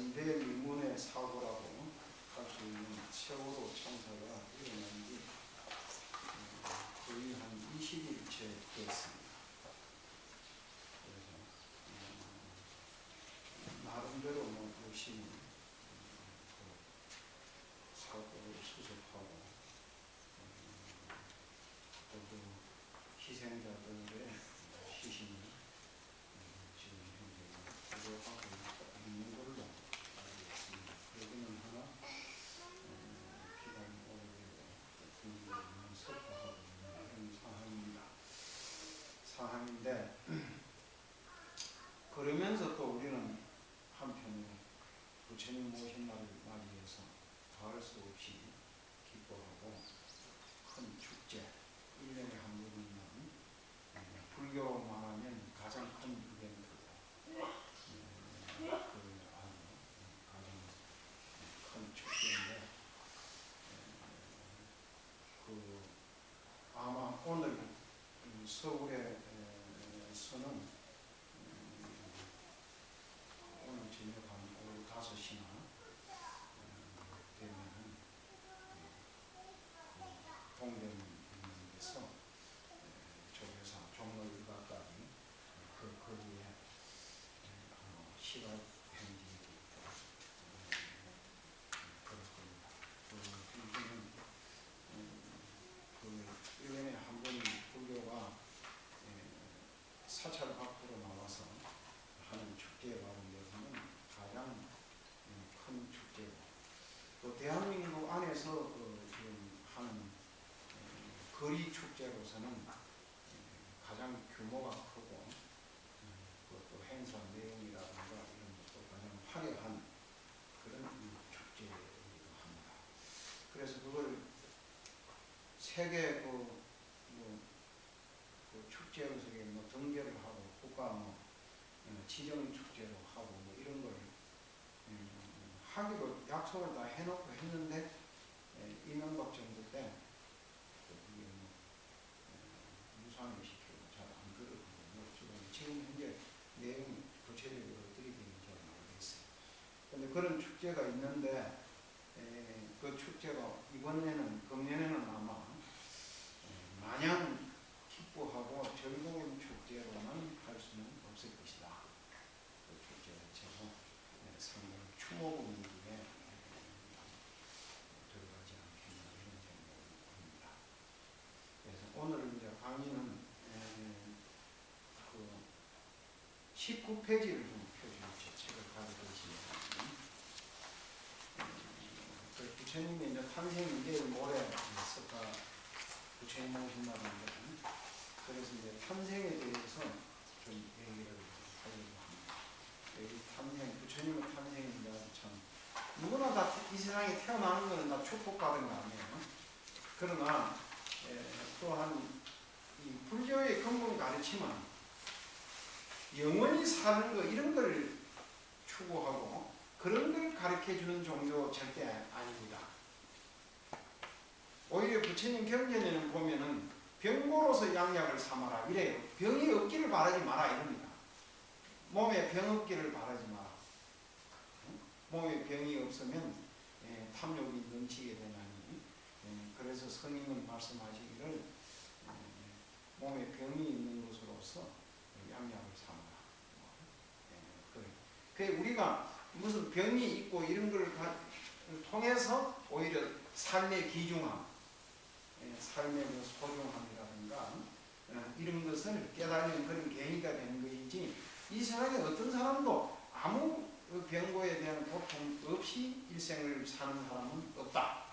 전대미문의 사고라고 할 수 있는 세월호 참사가 일어난 지 거의 한 20일째 됐습니다. 그래서 나름대로 열심히 사고를 수습하고 또 희생자들의 시신을 지금 현재 구조하고 있는 걸로 알고 있습니다. 여기는 하나 기간 오래되고 국민을 슬퍼하고 있는 이런 상황인데 그러면서 또 우리는 한편으로 부처님 오신 날을 맞이해서 더할 수 없이 기뻐하고 큰 축제, 1년에 한 번 있는 불교로 말하면 가장 큰 이벤트고 가장 큰 축제인데 아마 오늘 서울에서는 오늘 저녁 한 오후 5시나 되면은 동대문에서 조계사 종로일가까지 그 거리에 시각 행진이 있고 그렇습니다. 행진은 그 1년에 한 번 불교가 사찰 밖으로 나와서 하는 축제에 가운데서는 가장 큰 축제고 또 대한민국 안에서 지금 하는 거리 축제로서는 가장 규모가 크고 또 행사 내용이라든가 이런 것도 가장 화려한 그런 축제이기도 합니다. 그래서 그걸 세계 축제로서 등재를 하고 국가 지정 축제로 하고 이런 걸 하기로 약속을 다 해놓고 했는데 이명박 정부 때 그게 무산을 시키고 잘 안 그러거든요. 지금 현재 내용이 구체적으로 어떻게 되는지 잘 모르겠어요. 그런데 그런 축제가 있는데 그 축제가 이번에는 금년에는 아마 마냥 기뻐하고 즐거운 축제로만 할 수는 없을 것이다. 그 축제 자체가 상당히 추모 분위기에 들어가지 않겠나 이런 생각을 합니다. 그래서 오늘 이제 강의는 그 19페이지를 좀 펴주십시오. 책을 가지고 계시면. 부처님이 이제 탄생 2개월 모레 석가 부처님 오신 날인데 그래서 이제 탄생에 대해서 좀 얘기를 하려고 합니다. 여기 탄생, 부처님의 탄생입니다. 참 누구나 다 이 세상에 태어나는 것은 다 축복받은 거 아니에요. 그러나 또한 이 불교의 근본 가르침은 영원히 사는 거 이런 걸 추구하고 그런 걸 가르쳐주는 종교 절대 아닙니다. 오히려 부처님 경전에는 보면은 병고로서 양약을 삼아라 이래요. 병이 없기를 바라지 마라 이럽니다. 몸에 병 없기를 바라지 마라. 몸에 병이 없으면 탐욕이 넘치게 되나니 그래서 스님은 말씀하시기를 몸에 병이 있는 것으로서 양약을 삼아라. 그래 우리가 무슨 병이 있고 이런 걸 통해서 오히려 삶의 귀중함, 삶의 소중함이라든가 이런 것을 깨달는 그런 계기가 되는 것이지 이 세상에 어떤 사람도 아무 병고에 대한 고통 없이 일생을 사는 사람은 없다.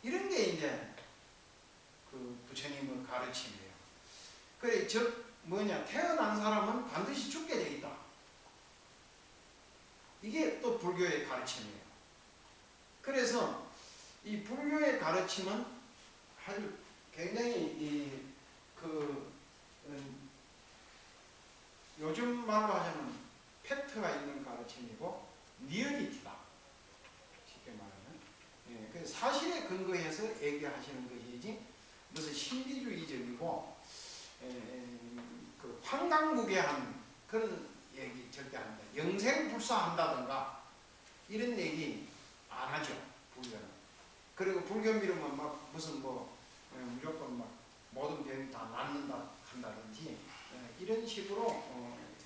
이런 게 이제 그 부처님의 가르침이에요. 그래 즉 태어난 사람은 반드시 죽게 돼 있다. 이게 또 불교의 가르침이에요. 그래서 이 불교의 가르침은 아주 굉장히 요즘 말로 하자면 팩트가 있는 가르침이고 리얼리티다. 쉽게 말하면 그래서 사실에 근거해서 얘기하시는 것이지 무슨 신비주의적이고 그 황당무계한 그런 얘기 절대 안 합니다. 영생불사한다든가 이런 얘기 안 하죠. 불교는. 그리고 불교 믿으면 막 무슨 뭐 무조건 막 모든 병이 다 낫는다 한다든지 이런 식으로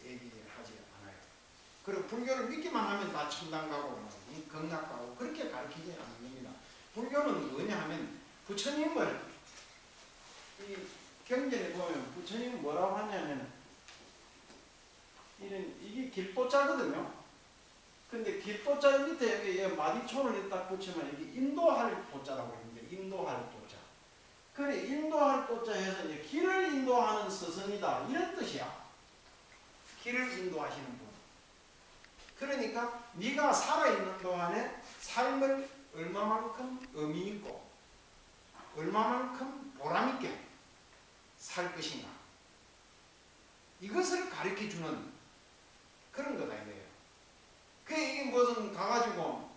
얘기하지 않아요. 그리고 불교를 믿기만 하면 다 천당 가고 극락 가고 그렇게 가르치지 않는 겁니다. 불교는 뭐냐 하면 부처님을 이 경전에 보면 부처님은 뭐라고 하냐면 이게 길도자거든요. 근데 길도자 밑에 여기 마디촌을 딱 붙이면 여기 인도할 도자라고 했는데 인도할 도자. 그래 인도할 도자 해서 이제 길을 인도하는 스승이다 이런 뜻이야. 길을 인도하시는 분. 그러니까 네가 살아있는 동안에 삶을 얼마만큼 의미 있고 얼마만큼 보람있게 살 것인가 이것을 가르쳐주는 그런 거다 이거예요. 이게 무슨 가가지고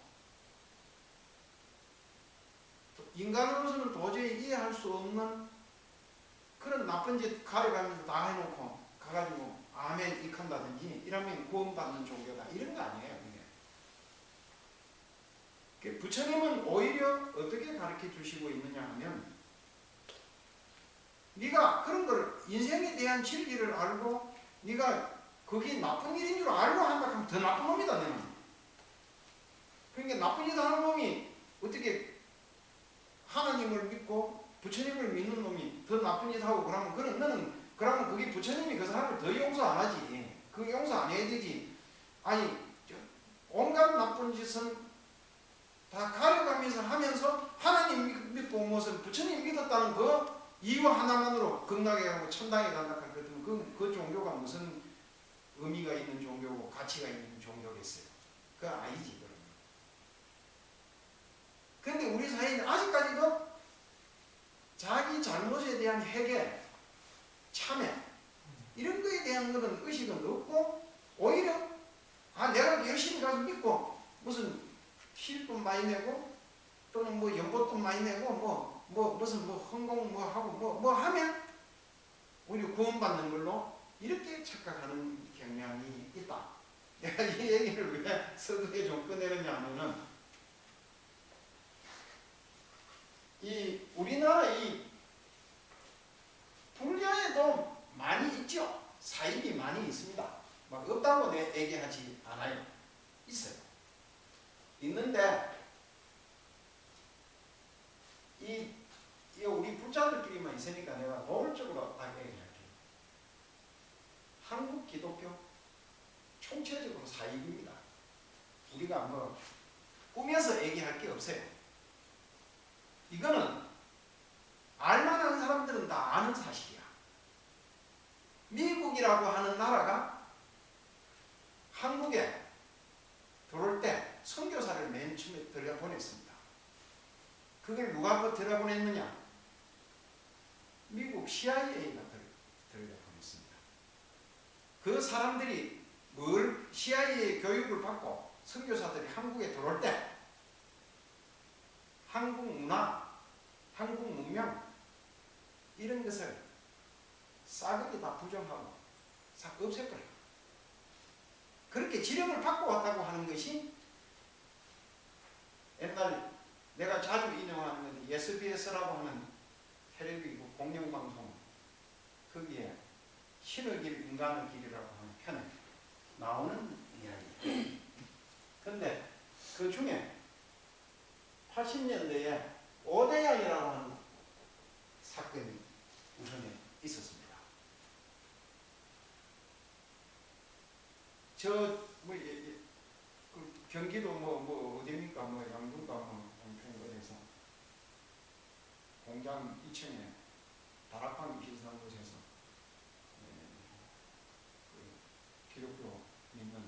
인간으로서는 도저히 이해할 수 없는 그런 나쁜 짓 가려가면서 다 해놓고 가가지고 아멘 익한다든지 이러면 구원받는 종교다 이런 거 아니에요. 이게. 부처님은 오히려 어떻게 가르쳐 주시고 있느냐 하면 네가 그런 걸 인생에 대한 진리를 알고 네가 그게 나쁜 일인 줄 알고 한다 하면 더 나쁜 놈이다 너는. 그러니까 나쁜 짓 하는 놈이 어떻게 하나님을 믿고 부처님을 믿는 놈이 더 나쁜 짓 하고 그러면 그러면 그게 부처님이 그 사람을 더 용서 안 하지. 그 용서 안 해야 되지. 아니 온갖 나쁜 짓은 다 가려가면서 하면서 하나님 믿고 무슨 부처님 믿었다는 그 이유 하나만으로 극락에 가고 천당에 간다 하거든. 그 종교가 무슨 의미가 있는 종교고 가치가 있는 종교겠어요. 그건 아니지. 그런데 우리 사회는 아직까지도 자기 잘못에 대한 회개, 참회 이런 거에 대한 것은 의식은 없고 오히려 내가 열심히 가서 믿고 무슨 실돈 많이 내고 또는 뭐 연보돈 많이 내고 무슨 헌공 하고 하면 오히려 구원받는 걸로 이렇게 착각하는 경향이 있다. 내가 이 얘기를 왜 서두에 좀 꺼내느냐 하면은 이 우리나라 이 불교에도 많이 있죠. 사입이 많이 있습니다. 막 없다고 얘기하지 않아요. 있어요. 있는데 이 우리 불자들끼리만 있으니까 내가 노골적으로 딱 얘기할게요. 한국 기독교 총체적으로 사입입니다. 우리가 뭐 꾸며서 얘기할 게 없어요. 이거는 알만한 사람들은 다 아는 사실이야. 미국이라고 하는 나라가 한국에 들어올 때 선교사를 맨 처음에 들여보냈습니다. 그걸 누가 들여보냈느냐? 미국 CIA가 들여보냈습니다. 그 사람들이 CIA 교육을 받고 선교사들이 한국에 들어올 때 한국 문화, 한국 문명 이런 것을 싸그리 다 부정하고 없애버려요. 그렇게 지령을 받고 왔다고 하는 것이 옛날 내가 자주 인용하는 것이 SBS라고 하는 텔레비전 공영방송 거기에 신의 길, 인간의 길이라고 하는 편에 나오는 이야기. 근데 그 중에 80년대에 오대양이라고 하는 사건이 우선에 있었습니다. 경기도 어디입니까? 양준가 어디서 공장 2층에 다락방이 비슷한 곳에서 기독교 믿는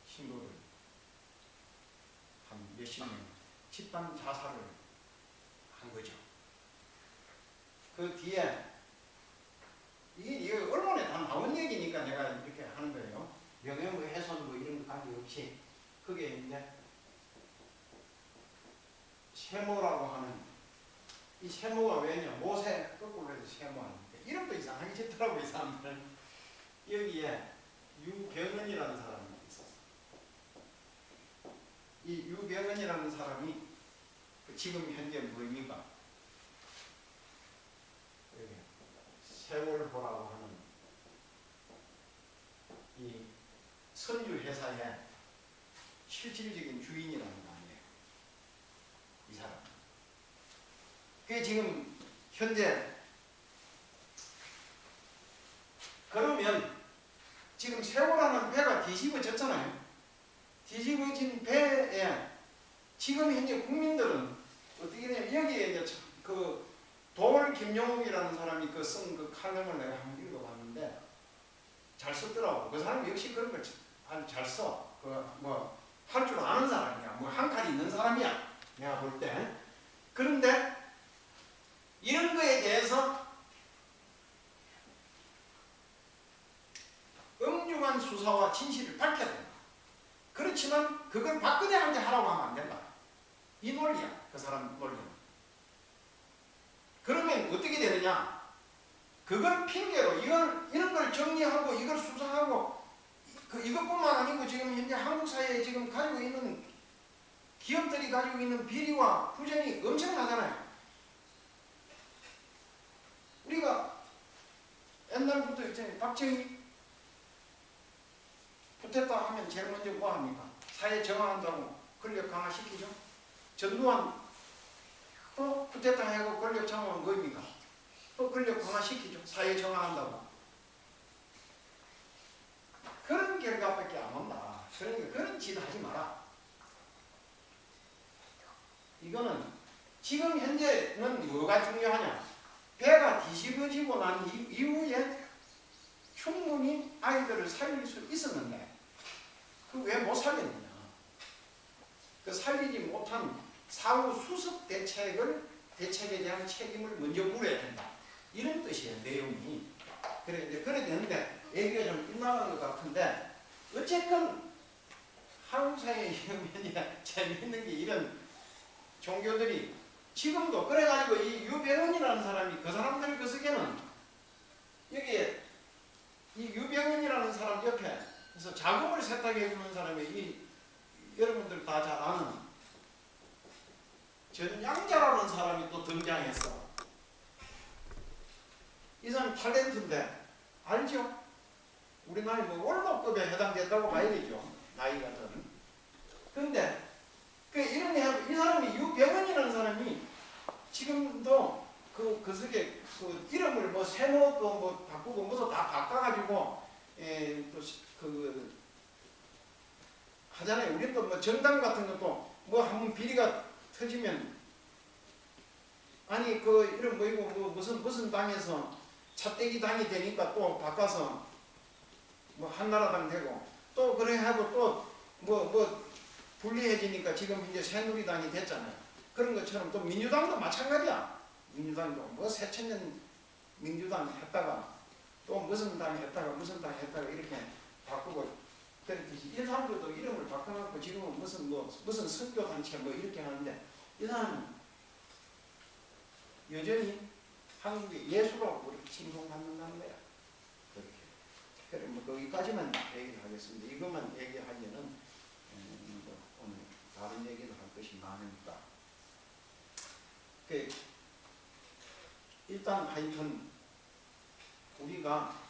신도들 한 몇십 명 집단 자살을 한 거죠. 그 뒤에 이게 언론에 다 나온 얘기니까 내가 이렇게 하는 거예요. 명예훼손 이런 거 관계없이 그게 이제 세모라고 하는 이 세모가 왜냐 모세 거꾸로 해서 세모하는데 이름도 이상하게 짓더라고 이 사람들. 여기에 유병은이라는 사람이 있었어. 이 유병헌이라는 사람이 지금 현재 뭐입니까? 세월호라고 하는 이 선주 회사의 실질적인 주인이라는 거 아니에요. 이 사람. 그게 지금 현재 그러면 지금 세월호라는 배가 뒤집어졌잖아요. 뒤집어진 배에 지금 현재 국민들은 어떻게 되냐면 여기에 이제 그 돌 김용욱이라는 사람이 그 쓴 그 칼럼을 내가 한번 읽어봤는데 잘 썼더라고. 그 사람 역시 그런 걸 아주 잘 써. 그 뭐 할 줄 아는 사람이야. 뭐 한 칼이 있는 사람이야. 내가 볼 때. 그런데 이런 거에 대해서 엄중한 수사와 진실을 밝혀야 된다. 그렇지만 그걸 박근혜한테 하라고 하면 안 된다. 이 논리야. 그 사람 논리는. 그러면 어떻게 되느냐? 그걸 핑계로 이런 걸 정리하고 이걸 수사하고 이것뿐만 아니고 지금 현재 한국 사회에 지금 가지고 있는 기업들이 가지고 있는 비리와 부정이 엄청나잖아요. 우리가 옛날부터 이제 박정희 붙었다 하면 제일 먼저 뭐 합니까? 사회 정화한다고 권력 강화시키죠. 전두환 또 붙었다 하고 권력 장악은 뭐입니까? 또 권력 강화시키죠. 사회 정화한다고. 그런 결과밖에 안 온다. 그러니까 그런 짓 하지 마라. 이거는 지금 현재는 뭐가 중요하냐? 배가 뒤집어지고 난 이후에 충분히 아이들을 살릴 수 있었는데 그 왜 못 살렸느냐? 그 살리지 못한 사후 수습 대책에 대한 책임을 먼저 물어야 된다. 이런 뜻이에요, 내용이. 그래, 이제 그래야 되는데, 얘기가 좀 빗나간 것 같은데, 어쨌건, 한국 사회에 재미있는 게 이런 종교들이 지금도, 그래가지고 이 유병헌이라는 사람이 그 사람들 그 속에는, 여기에 이 유병헌이라는 사람 옆에, 그래서 자금을 세탁해주는 사람이 여러분들 다 잘 아는 전양자라는 사람이 또 등장했어. 이 사람 탤런트인데 알죠? 우리 나이 뭐 올로급에 해당된다고 봐야 되죠. 나이가 든. 그런데 이 사람이 유병헌이라는 사람이 지금도 그 속에 그 이름을 뭐 세모도 뭐 바꾸고 뭐도 다 바꿔가지고 또 하잖아요. 우리 또 뭐 정당 같은 것도 뭐 한번 비리가 터지면 아니 그 이런 뭐이고 뭐 무슨 당에서 차떼기 당이 되니까 또 바꿔서 뭐 한나라당 되고 또 그래 하고 또 뭐 분리해지니까 지금 이제 새누리당이 됐잖아요. 그런 것처럼 또 민주당도 마찬가지야. 민주당도 뭐 새천년 민주당 했다가 또 무슨 당 했다가 이렇게 바꾸고 그렇듯이 이 사람들도 이름을 바꿔놓고 지금은 무슨 선교단체 뭐 이렇게 하는데 이 사람은 여전히 한국의 예수로 이렇게 칭송받는다는 거야. 그렇게. 그래 뭐 거기까지만 얘기를 하겠습니다. 이것만 얘기하기에는 오늘 다른 얘기를 할 것이 많으니까. 일단 하여튼 우리가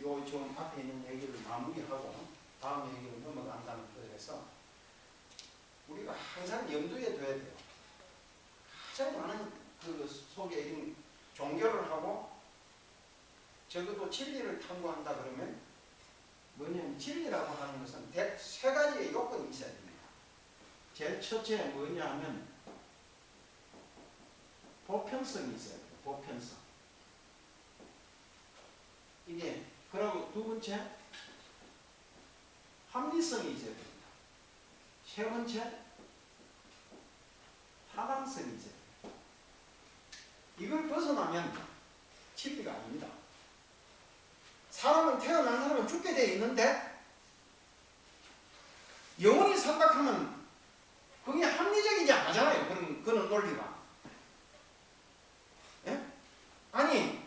요 좀 앞에 있는 얘기를 마무리하고 다음 얘기로 넘어간다는 뜻에서 우리가 항상 염두에 둬야 돼요. 가장 많은 그 속에 있는 종교를 하고 적어도 진리를 탐구한다 그러면 뭐냐면 진리라고 하는 것은 세 가지의 요건이 있어야 됩니다. 제일 첫째 뭐냐 하면 보편성이 있어야 돼요. 보편성. 이게 그리고 두 번째 합리성이 있어야 됩니다. 세 번째 타당성이 있어야 됩니다. 이걸 벗어나면 진리가 아닙니다. 사람은 태어난 사람은 죽게 되어 있는데 영원히 선박하면 그게 합리적이지 않잖아요. 그런 논리가. 예? 아니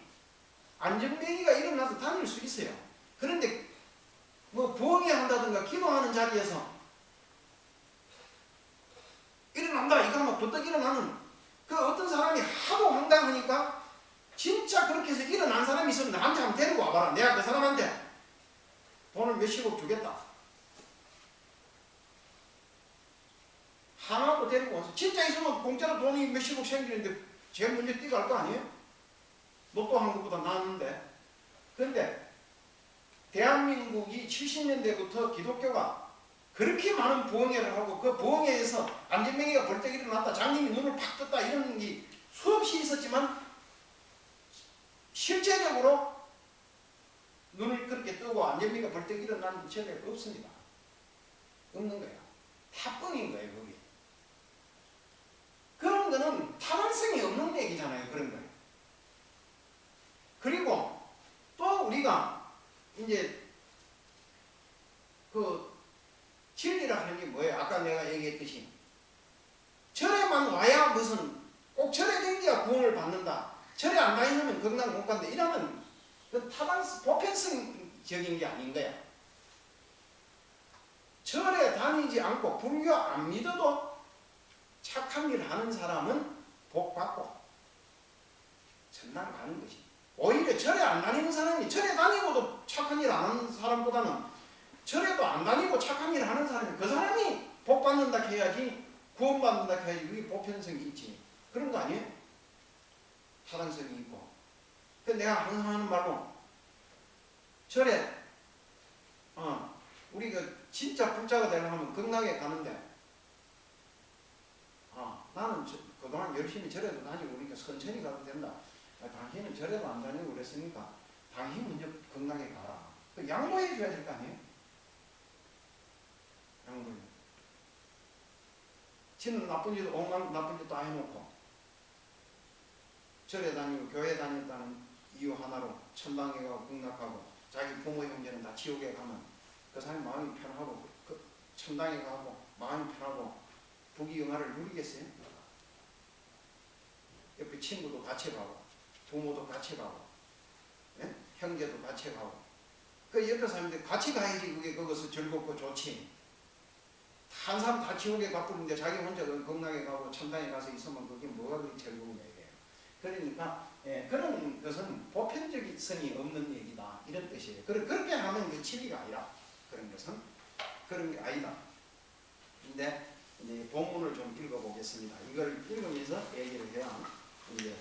안전뱅이가 일어나서 다닐 수 있어요. 그런데 뭐 부흥회 한다든가 기도하는 자리에서 있으면 버떡 일어나는 그 어떤 사람이 하도 황당하니까 진짜 그렇게 해서 일어난 사람이 있으면 나한테 한번 데리고 와봐라. 내가 그 사람한테 돈을 몇십억 주겠다. 하나도 데리고 와서 진짜 있으면 공짜로 돈이 몇십억 생기는데 제일 먼저 뛰어갈 거 아니에요? 로또 한 것보다 나았는데. 그런데 대한민국이 70년대부터 기독교가 그렇게 많은 부흥회를 하고 그 부흥회에서 안전뱅이가 벌떡 일어났다, 장님이 눈을 팍 떴다 이런 게 수없이 있었지만 실제적으로 눈을 그렇게 뜨고 안전뱅이가 벌떡 일어나는 전례가 없습니다. 없는 거예요. 다 뻥인 거예요. 거기. 그런 거는 타당성이 없는 얘기잖아요. 그런 거예요. 그리고 또 우리가 이제 그 진리라 하는 게 뭐예요? 아까 내가 얘기했듯이 절에만 와야 무슨 꼭 절에 댕겨야 구원을 받는다. 절에 안 다니면 건강 못 간다. 이러면 그 타당성, 보편성적인 게 아닌 거야. 절에 다니지 않고 불교 안 믿어도 착한 일 하는 사람은 복 받고 천당 가는 것이. 오히려 절에 안 다니는 사람이 절에 다니고도 착한 일 안 하는 사람보다는 절에도 안 다니고 착한 일 하는 사람이 그 사람이 복 받는다 해야지 구원 받는다 해야지 그게 보편성이 있지. 그런 거 아니에요? 타당성이 있고. 그 내가 항상 하는 말로 절에 우리가 진짜 불자가 되려면 건강에 가는데 나는 그동안 열심히 절에도 다니고 그러니까 천천히 가도 된다. 당신은 절에도 안 다니고 그랬으니까 당신 먼저 건강에 가라. 그 양보해 줘야 될 거 아니에요? 양보해. 지는 나쁜 짓, 온갖 나쁜 짓 다 해놓고 절에 다니고 교회 다녔다는 이유 하나로 천당에 가고 극락하고 자기 부모 형제는 다 지옥에 가면 그 사람이 마음이 편하고 그 천당에 가고 마음이 편하고 부귀영화를 누리겠어요? 옆에 친구도 같이 가고 부모도 같이 가고 예? 형제도 같이 가고 그 옆에 사람들 같이 가야지 그게 그것은 즐겁고 좋지. 한 사람 다 지옥에 가쁘는데 자기 혼자 건강에 가고 천당에 가서 있으면 그게 뭐가 그렇게 즐거운 얘기예요. 그러니까 그런 것은 보편적성이 없는 얘기다 이런 뜻이에요. 그렇게 하면 그 진리가 아니라 그런 것은 그런 게 아니다. 근데 이제 본문을 좀 읽어보겠습니다. 이걸 읽으면서 얘기를 해야 이제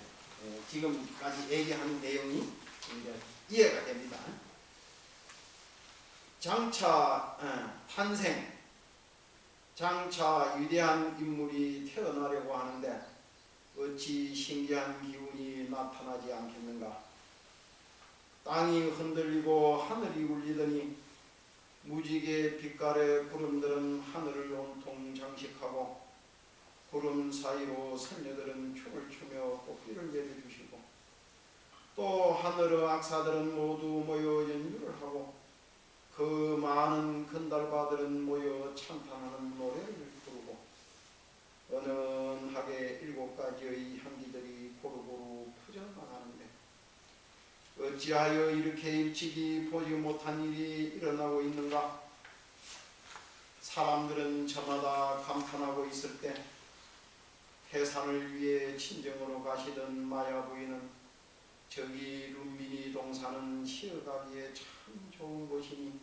지금까지 얘기한 내용이 이제 이해가 됩니다. 장차 탄생, 장차 위대한 인물이 태어나려고 하는데 어찌 신기한 기운이 나타나지 않겠는가. 땅이 흔들리고 하늘이 울리더니 무지개 빛깔의 구름들은 하늘을 온통 장식하고 구름 사이로 선녀들은 춤을 추며 꽃길을 내려주시고 또 하늘의 악사들은 모두 모여 연주를 하고 그 많은 건달바들은 모여 찬탄하는 노래를 부르고 은은하게 7가지의 향기들이 고루고루 퍼져나가는데 어찌하여 이렇게 일찍이 보지 못한 일이 일어나고 있는가. 사람들은 저마다 감탄하고 있을 때 해산을 위해 친정으로 가시던 마야 부인은 저기 룸비니 동산은 쉬어가기에 참 좋은 곳이니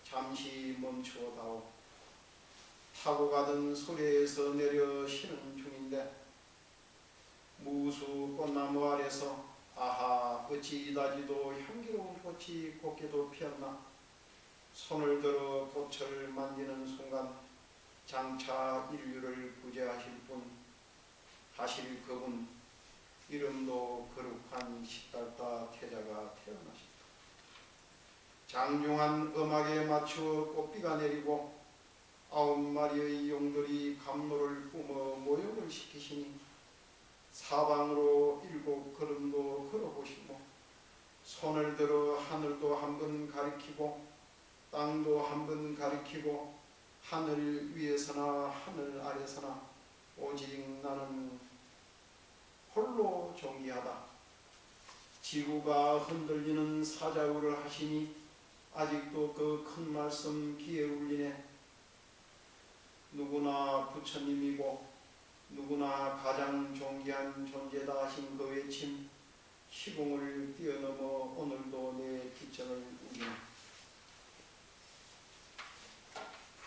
잠시 멈추어다오. 타고 가던 소래에서 내려 쉬는 중인데 무수 꽃나무 아래서 아하 어찌 이다지도 향기로운 꽃이 곱게도 피었나. 손을 들어 꽃을 만지는 순간 장차 인류를 구제하실 분 하실 그분 이름도 거룩한 시달다 태자가 태어나셨다. 장중한 음악에 맞추어 꽃비가 내리고 9마리의 용들이 감로를 뿜어 모욕을 시키시니 사방으로 7걸음도 걸어보시고 손을 들어 하늘도 한 번 가리키고 땅도 한 번 가리키고 하늘 위에서나 하늘 아래서나 오직 나는 홀로 존귀하다. 지구가 흔들리는 사자우를 하시니 아직도 그 큰 말씀 귀에 울리네. 누구나 부처님이고 누구나 가장 존귀한 존재다 하신 그 외침, 시공을 뛰어넘어 오늘도 내 기점을 우기네.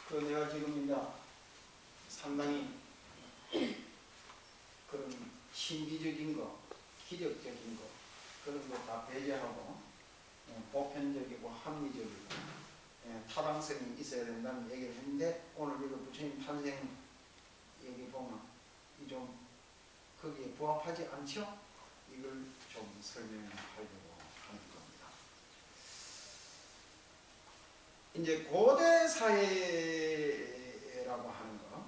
그 내가 지금 이제 상당히 그런 신비적인 거, 기적적인 거 그런 거 다 배제하고 보편적이고 합리적이고 타당성이 있어야 된다는 얘기를 했는데, 오늘 이거 부처님 탄생 얘기 보면 이 좀 거기에 부합하지 않죠? 이걸 좀 설명하려고 하는 겁니다. 이제 고대 사회라고 하는 거,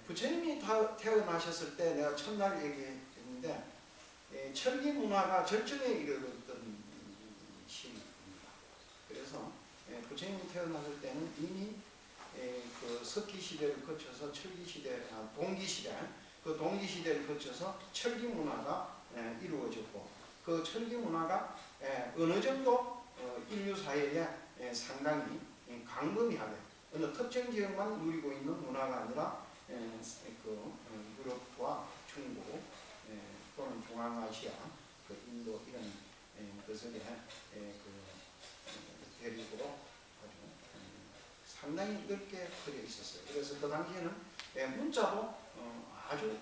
부처님이 태어나셨을 때 내가 첫날 얘기했는데 철기 문화가 절정에 이르렀던 시기입니다. 그래서 부처님이 태어났을 때는 이미 그 석기 시대를 거쳐서 철기 시대, 동기 시대, 그 동기 시대를 거쳐서 철기 문화가 이루어졌고, 그 철기 문화가 어느 정도 인류 사회에 상당히 광범위하게 어느 특정 지역만 누리고 있는 문화가 아니라 그 유럽과 중국 또는 중앙아시아, 그 인도 이런 것에 그 대륙으로 아주 상당히 넓게 퍼져 있었어요. 그래서 그 당시에는 문자도 아주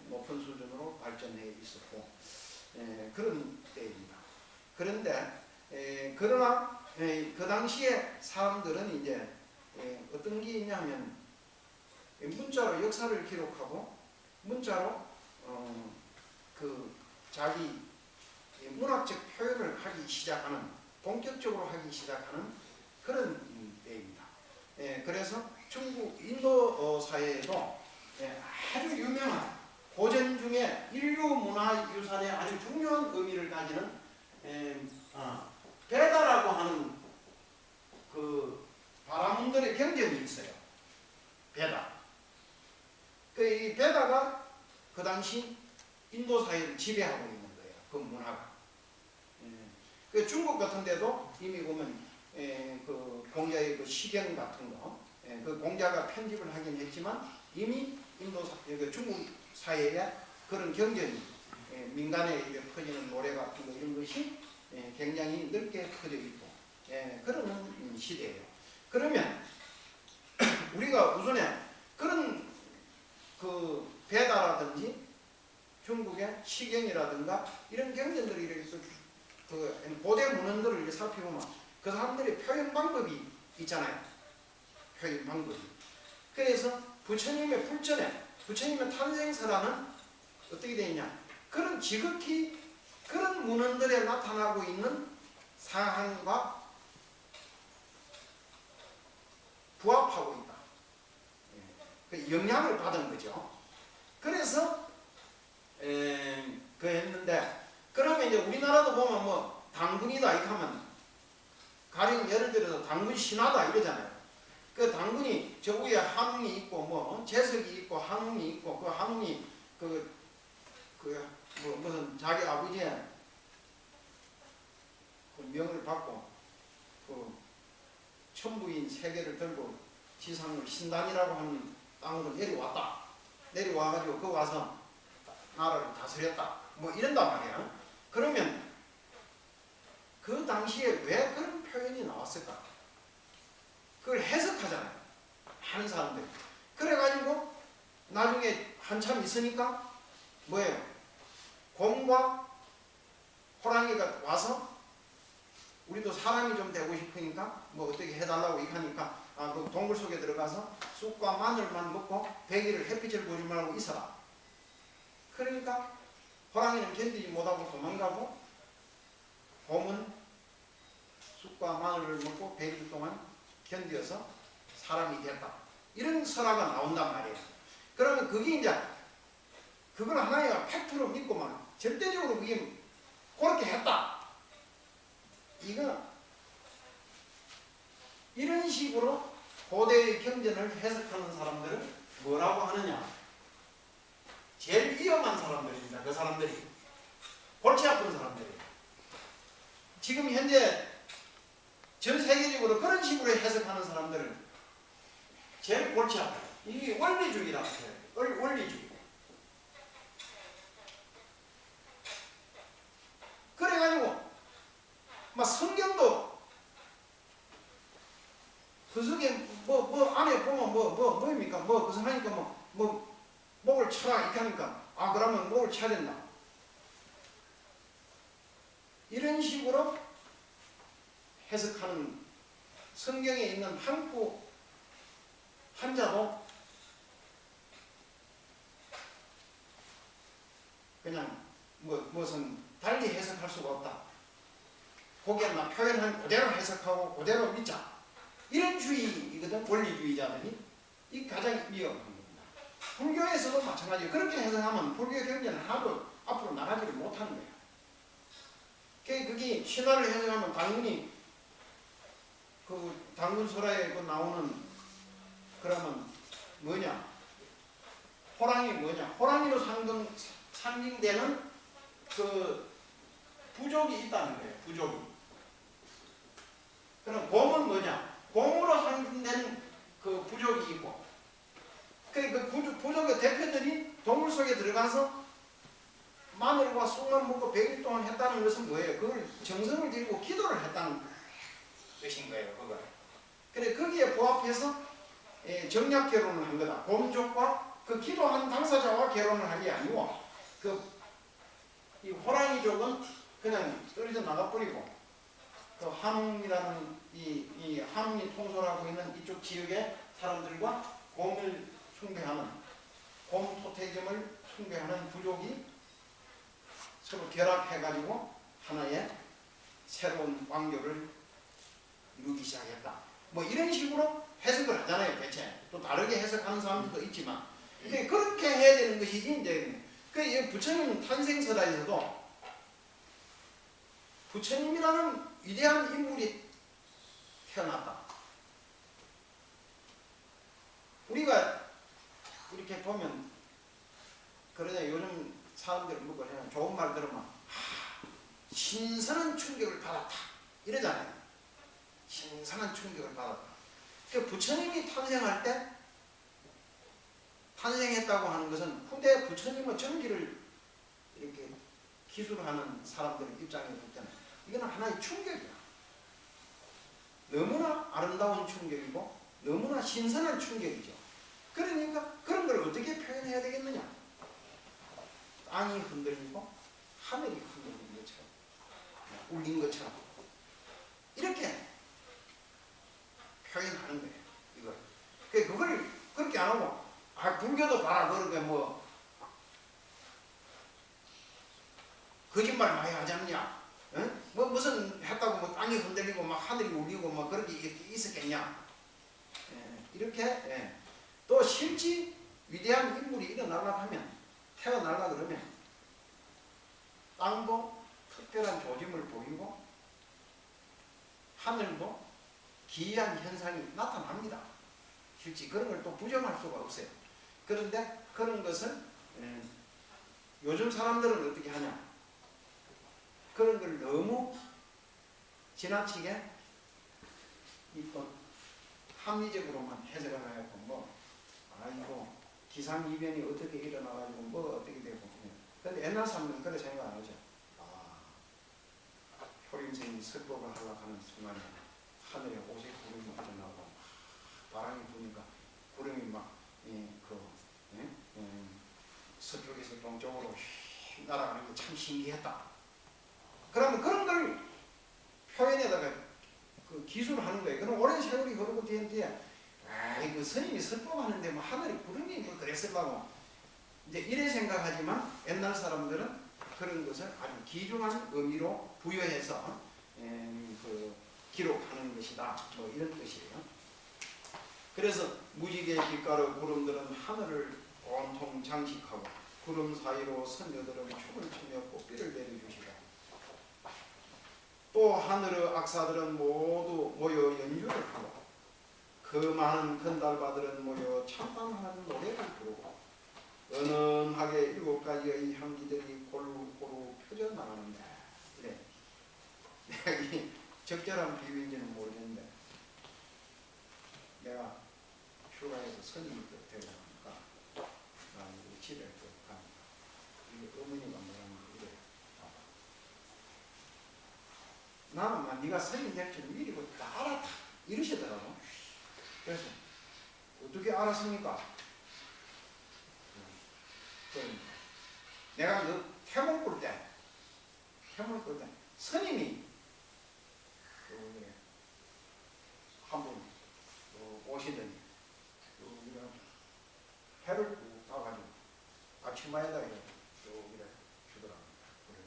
높은 수준으로 발전해 있었고 그런 때입니다. 그런데 그러나 그 당시에 사람들은 이제 어떤 게 있냐면 문자로 역사를 기록하고 문자로 그 자기 문학적 표현을 하기 시작하는, 본격적으로 하기 시작하는 그런 때입니다. 그래서 중국 인도 사회에도 아주 유명한 고전 중에 인류 문화 유산에 아주 중요한 의미를 가지는 베다라고 하는 그 바라문들의 경전이 있어요. 베다. 이 베다가 그 당시 인도 사회를 지배하고 있는 거예요. 그 문화가. 그 중국 같은 데도 이미 보면 그 공자의 그 시경 같은 거, 그 공자가 편집을 하긴 했지만 이미 그 중국 사회에 그런 경전이 민간에 퍼지는 노래 같은 거 이런 것이 굉장히 넓게 퍼져 있고 그런 시대예요. 그러면 우리가 우선에 그런 그 베다라든지 중국의 시경이라든가 이런 경전들이 이렇게 그 고대 문헌들을 살펴보면 그 사람들의 표현 방법이 있잖아요. 표현 방법이. 그래서 부처님의 불전에, 부처님의 탄생설화는 어떻게 되어 있냐, 그런 지극히 그런 문헌들에 나타나고 있는 사항과 부합하고 있다. 그 영향을 받은 거죠. 그래서 그 했는데, 그러면 이제 우리나라도 보면 뭐 당군이다 이렇게 하면 가령 예를 들어서 당군 신화다 이러잖아요. 그 당군이 저 위에 한웅이 있고 뭐 재석이 있고 한웅이 있고, 그 한웅이 뭐 무슨 자기 아버지의 그 명을 받고 그 천부인 세 개를 들고 지상을 신단이라고 하는 땅으로 내려왔다. 내려와가지고 그 와서 나라를 다스렸다. 뭐 이런단 말이야. 그러면 그 당시에 왜 그런 표현이 나왔을까? 그걸 해석하잖아요. 하는 사람들. 그래가지고 나중에 한참 있으니까 뭐예요? 곰과 호랑이가 와서 우리도 사람이 좀 되고 싶으니까 뭐 어떻게 해달라고 이렇게 하니까 그 동굴 속에 들어가서 쑥과 마늘만 먹고 100일을 햇빛을 보지 말고 있어라. 그러니까 호랑이는 견디지 못하고 도망가고 곰은 쑥과 마늘을 먹고 100일 동안 견뎌서 사람이 됐다. 이런 설화가 나온단 말이에요. 그러면 그게 이제 그걸 하나의 팩트로 믿고만 절대적으로 그게 그렇게 했다. 이런 식으로 고대의 경전을 해석하는 사람들은 뭐라고 하느냐? 제일 위험한 사람들입니다. 그 사람들이. 골치 아픈 사람들이. 지금 현재 전 세계적으로 그런 식으로 해석하는 사람들은 제일 골치 아파요. 이게 원리주의라고 해요. 원리주의. 그래가지고 막 성경도 그 속에 뭐 안에 보면 뭐입니까? 그래서 하니까 뭐 목을 쳐라 이렇게 하니까 그러면 목을 쳐야 된다. 이런 식으로 해석하는 성경에 있는 한국 한자도 그냥 무슨 달리 해석할 수가 없다. 거기에나 표현한 그대로 해석하고 그대로 믿자. 이런 주의이거든. 원리주의자들이. 이 가장 위험한 겁니다. 불교에서도 마찬가지예요. 그렇게 해석하면 불교 경제는 하나도 앞으로 나가지를 못하는 거예요. 그게 신화를 해석하면 당연히 그 당군설화에 나오는 그러면 뭐냐? 호랑이 뭐냐? 호랑이로 상징되는 그 부족이 있다는 거예요. 부족이. 그럼 곰은 뭐냐? 곰으로 상징되는 그 부족이 있고, 그 부족의 대표들이 동물 속에 들어가서 마늘과 쑥만 먹고 100일 동안 했다는 것은 뭐예요? 그걸 정성을 들이고 기도를 했다는 뜻인 거예요. 그걸. 그래 거기에 부합해서 정략 결혼을 한 거다. 곰족과 그 기도한 당사자와 결혼을 한 게 아니고 이 호랑이족은 그냥 떨어져 나가버리고 그 한웅이라는 이 한웅이 통솔하고 있는 이쪽 지역의 사람들과 곰을 숭배하는 곰 토테즘을 숭배하는 부족이 서로 결합해가지고 하나의 새로운 왕조를 이루기 시작했다. 뭐 이런 식으로 해석을 하잖아요. 대체 또 다르게 해석하는 사람들도 있지만 그렇게 해야 되는 것이지. 이제 그 부처님 탄생설화에서도 부처님이라는 위대한 인물이 태어났다. 우리가 이렇게 보면 그러냐 요즘 사람들 뭐 그러냐 좋은 말 들으면 신선한 충격을 받았다 이러잖아요. 신선한 충격을 받았다. 그 부처님이 탄생할 때 탄생했다고 하는 것은 후대 부처님의 전기를 이렇게 기술하는 사람들 입장에 볼 때는 이거는 하나의 충격이야. 너무나 아름다운 충격이고 너무나 신선한 충격이죠. 그러니까 그런 걸 어떻게 표현해야 되겠느냐. 땅이 흔들리고 하늘이 흔들리는 것처럼 울린 것처럼 이렇게 표현하는 거예요. 이걸. 그걸 그렇게 안 하고 불교도 봐라 그러게 뭐 거짓말 많이 하지 않냐? 응? 뭐 무슨 했다고 뭐 땅이 흔들리고 막 하늘이 울리고 막 그렇게 있었겠냐? 이렇게 또 실제 위대한 인물이 일어나려고 하면 태어나려고 그러면 땅도 특별한 조짐을 보이고 하늘도 기이한 현상이 나타납니다. 실제 그런 걸 또 부정할 수가 없어요. 그런데 그런 것을 요즘 사람들은 어떻게 하냐? 그런 걸 너무 지나치게 또 합리적으로만 해석을 하고 뭐 아이고 기상이변이 어떻게 일어나가지고 뭐 어떻게 되고 근데 옛날 사람들은 그렇게 생각 안 하죠. 효림생이 설법을 하려고 하는 순간에 하늘에 오색 구름이 일어나고 바람이 부니까 구름이 막 서쪽에서 동쪽으로 날아가는 게 참 신기했다. 그러면 그런 걸 표현에다가 그 기술을 하는 거예요. 그럼 오랜 세월이 흐르고 뒤에 그 스님이 설법하는데 뭐 하늘에 구름이 뭐 그랬을라고 이제 이래 생각하지만 옛날 사람들은 그런 것을 아주 귀중한 의미로 부여해서 그 기록하는 것이다. 뭐 이런 뜻이에요. 그래서 무지개 빛깔의 구름들은 하늘을 온통 장식하고 구름 사이로 선녀들은 춤을 추며 꽃비를 내려주시고 또 하늘의 악사들은 모두 모여 연주를 하고 그 많은 건달바들은 모여 참담한 노래를 부르고 은은하게 7가지의 향기들이 고루고루 펴져나가는데 그래. 내가 이 적절한 비유인지는 모르겠는데 내가 휴가에서 스님이 되고 나니까 집에 갑니다. 이게 어머니가 말하는 거 이래. 나는 막 네가 성인 될 줄 미리 다 알았다 이러시더라고. 그래서 어떻게 알았습니까? 내가 그 태몽 꿀 때 스님이 한분 오시더니 해를 꾹 따가지고 아침마에다 이래 주더라고. 그래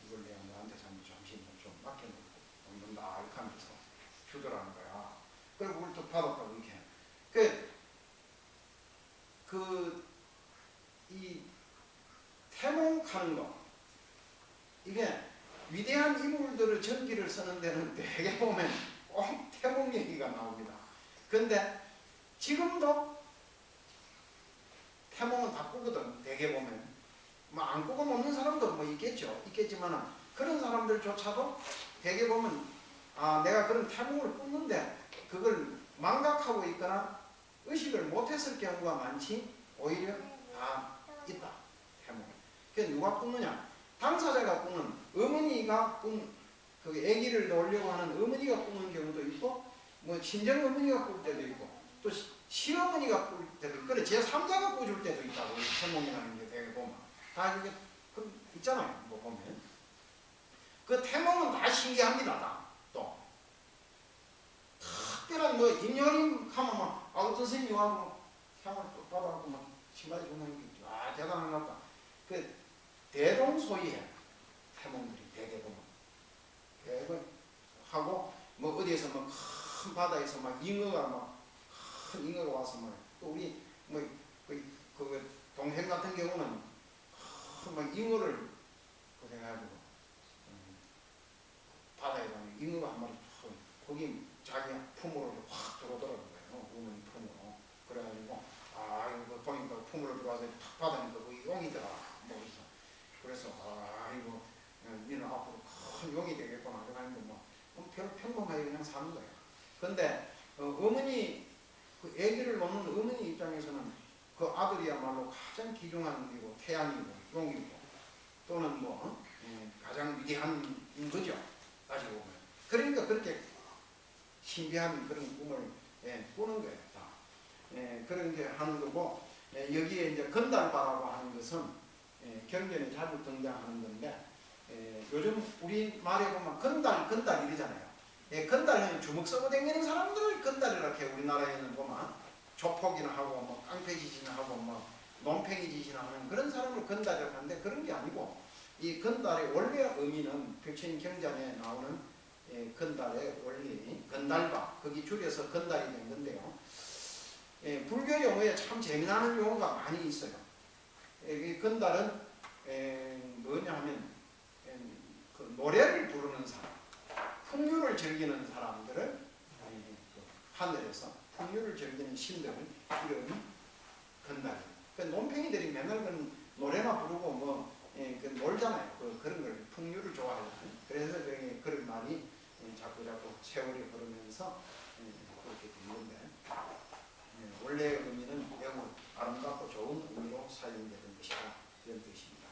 이걸 내가 너한테 잠시 좀 맡겨놓고 먹는다 이렇게 하면서 주더라는 거야. 그리고 그걸 또 받았다고 이렇게. 이 태몽하는 거 이게 위대한 인물들의 전기를 쓰는 데는 대개 보면 꼭 태몽 얘기가 나옵니다. 근데 지금도 태몽은 다 꾸거든. 대개 보면 뭐 안 꾸고 먹는 사람도 뭐 있겠지만 그런 사람들조차도 대개 보면 내가 그런 태몽을 꾸는데 그걸 망각하고 있거나 의식을 못했을 경우가 많지. 오히려 있다. 태몽. 그게 누가 꾸느냐? 당사자가 꾸는 어머니가 그 아기를 놓으려고 하는 어머니가 꾸는 경우도 있고, 뭐 친정 어머니가 꿀 때도 있고, 또 시어머니가 꿀 때도 있고, 그래 제3자가 꾸줄 때도 있다고. 태몽이라는 게 되게 보면 다 이게 있잖아요. 뭐 보면 그 태몽은 다 신기합니다. 다 또 특별한 뭐 임요림 하면 막 어떤 선생님이 와서 태몽을 또 받아갖고 막 신발이 주는 게 있죠. 대단한 것 같다. 그 대동소이해 태몽들이 대개 보면 하고 뭐 어디에서 뭐 큰 바다에서 막 큰 잉어가 와서 또 우리 그 동생 같은 경우는 막 잉어를 고생해가지고 바다에 가면 잉어가 한 마리 거기 자기 품으로 확 들어오더라고요. 어머니 품으로. 그래가지고 이거 보니까 품으로 들어와서 탁 받으니까 거기 용이더라. 그래서 이거 니는 앞으로 큰 용이 되겠구나. 그러니까 뭐 평범하게 그냥 사는 거예요. 근데 어머니 그 아기를 놓는 어머니 입장에서는 그 아들이야말로 가장 귀중한 이고 태양이고 용이고 또는 가장 위대한 거죠. 따지고 보면. 그러니까 그렇게 신비한 그런 꿈을 꾸는 거예요. 다. 그런 게 하는 거고, 여기에 이제 건달바라고 하는 것은 경전에 자주 등장하는 건데, 요즘 우리 말에 보면 건달 이러잖아요. 건달은 주먹 쓰고 다니는 사람들을 건달이라고 해요. 우리나라에는 보면 조폭이나 하고 뭐 깡패짓이나 하고 뭐 논팽이 짓이나 하는 그런 사람을 건달이라고 하는데, 그런 게 아니고 이 건달의 원래 의미는 백신 경전에 나오는 건달의 원리, 건달바, 거기 줄여서 건달이 된 건데요. 불교 용어에 참 재미나는 용어가 많이 있어요. 건달은 뭐냐 하면 그 노래를 부르는 사람, 풍류를 즐기는 사람들을 하늘에서 풍류를 즐기는 신들을 이름이 건달. 그 논팽이들이 맨날 그 노래나 부르고 그 놀잖아요. 그런 걸 풍류를 좋아하잖아요. 그래서 그런 말이 자꾸 세월이 흐르면서 그렇게 된 건데, 원래의 의미는 매우 아름답고 좋은 의미로 사용되는 것이다. 이런 뜻입니다.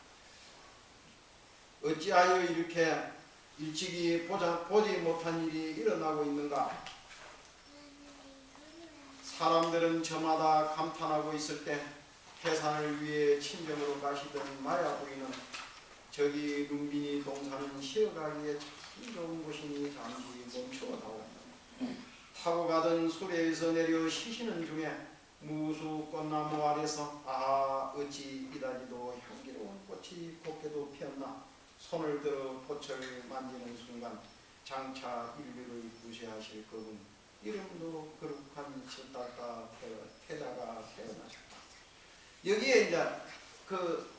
어찌하여 이렇게 일찍이 보지 못한 일이 일어나고 있는가? 사람들은 저마다 감탄하고 있을 때 해산을 위해 친정으로 가시던 마야 부인은 저기 눈빈이 동산은 쉬어가기에 참 좋은 곳이니 잠시 멈추어다오. 타고 가던 수레에서 내려 쉬시는 중에 무수 꽃나무 아래서 어찌 이다지도 향기로운 꽃이 곱게도 피었나. 손을 들어 꽃을 만지는 순간 장차 인류를 구세하실 그분 이름도 거룩한 칠달가 태자가 태어나셨다. 여기에 이제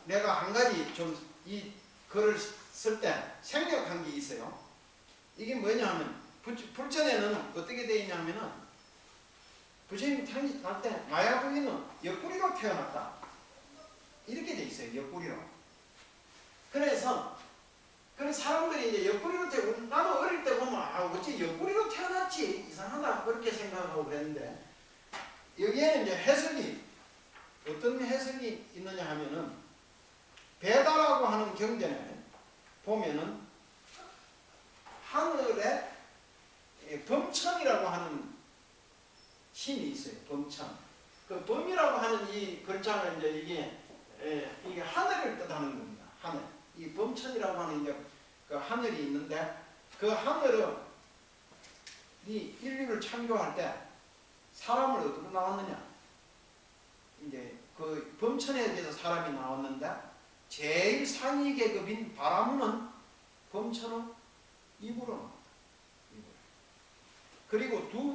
내가 한 가지 좀 이 글을 쓸 때 생략한 게 있어요. 이게 뭐냐 하면 불전에는 어떻게 되어 있냐 하면은 부처님 태어날 때 마야 부인은 옆구리로 태어났다. 이렇게 되어 있어요. 옆구리로. 그래서 사람들이 이제 옆구리로 나도 어릴 때 보면 어찌 옆구리로 태어났지 이상하다 그렇게 생각하고 그랬는데, 여기에는 이제 해석이 어떤 해석이 있느냐 하면은 베다라고 하는 경전에 보면은 하늘에 범천이라고 하는 신이 있어요. 범천. 그 범이라고 하는 이 글자는 이제 이게 하늘을 뜻하는 겁니다. 하늘. 이 범천이라고 하는 이제 그 하늘이 있는데 그 하늘은 이 인류를 창조할 때 사람을 어디로 나왔느냐? 이제 그 범천에 대해서 사람이 나왔는데 제일 상위 계급인 바라문은 범천은 입으로 나왔다. 입으로. 그리고 두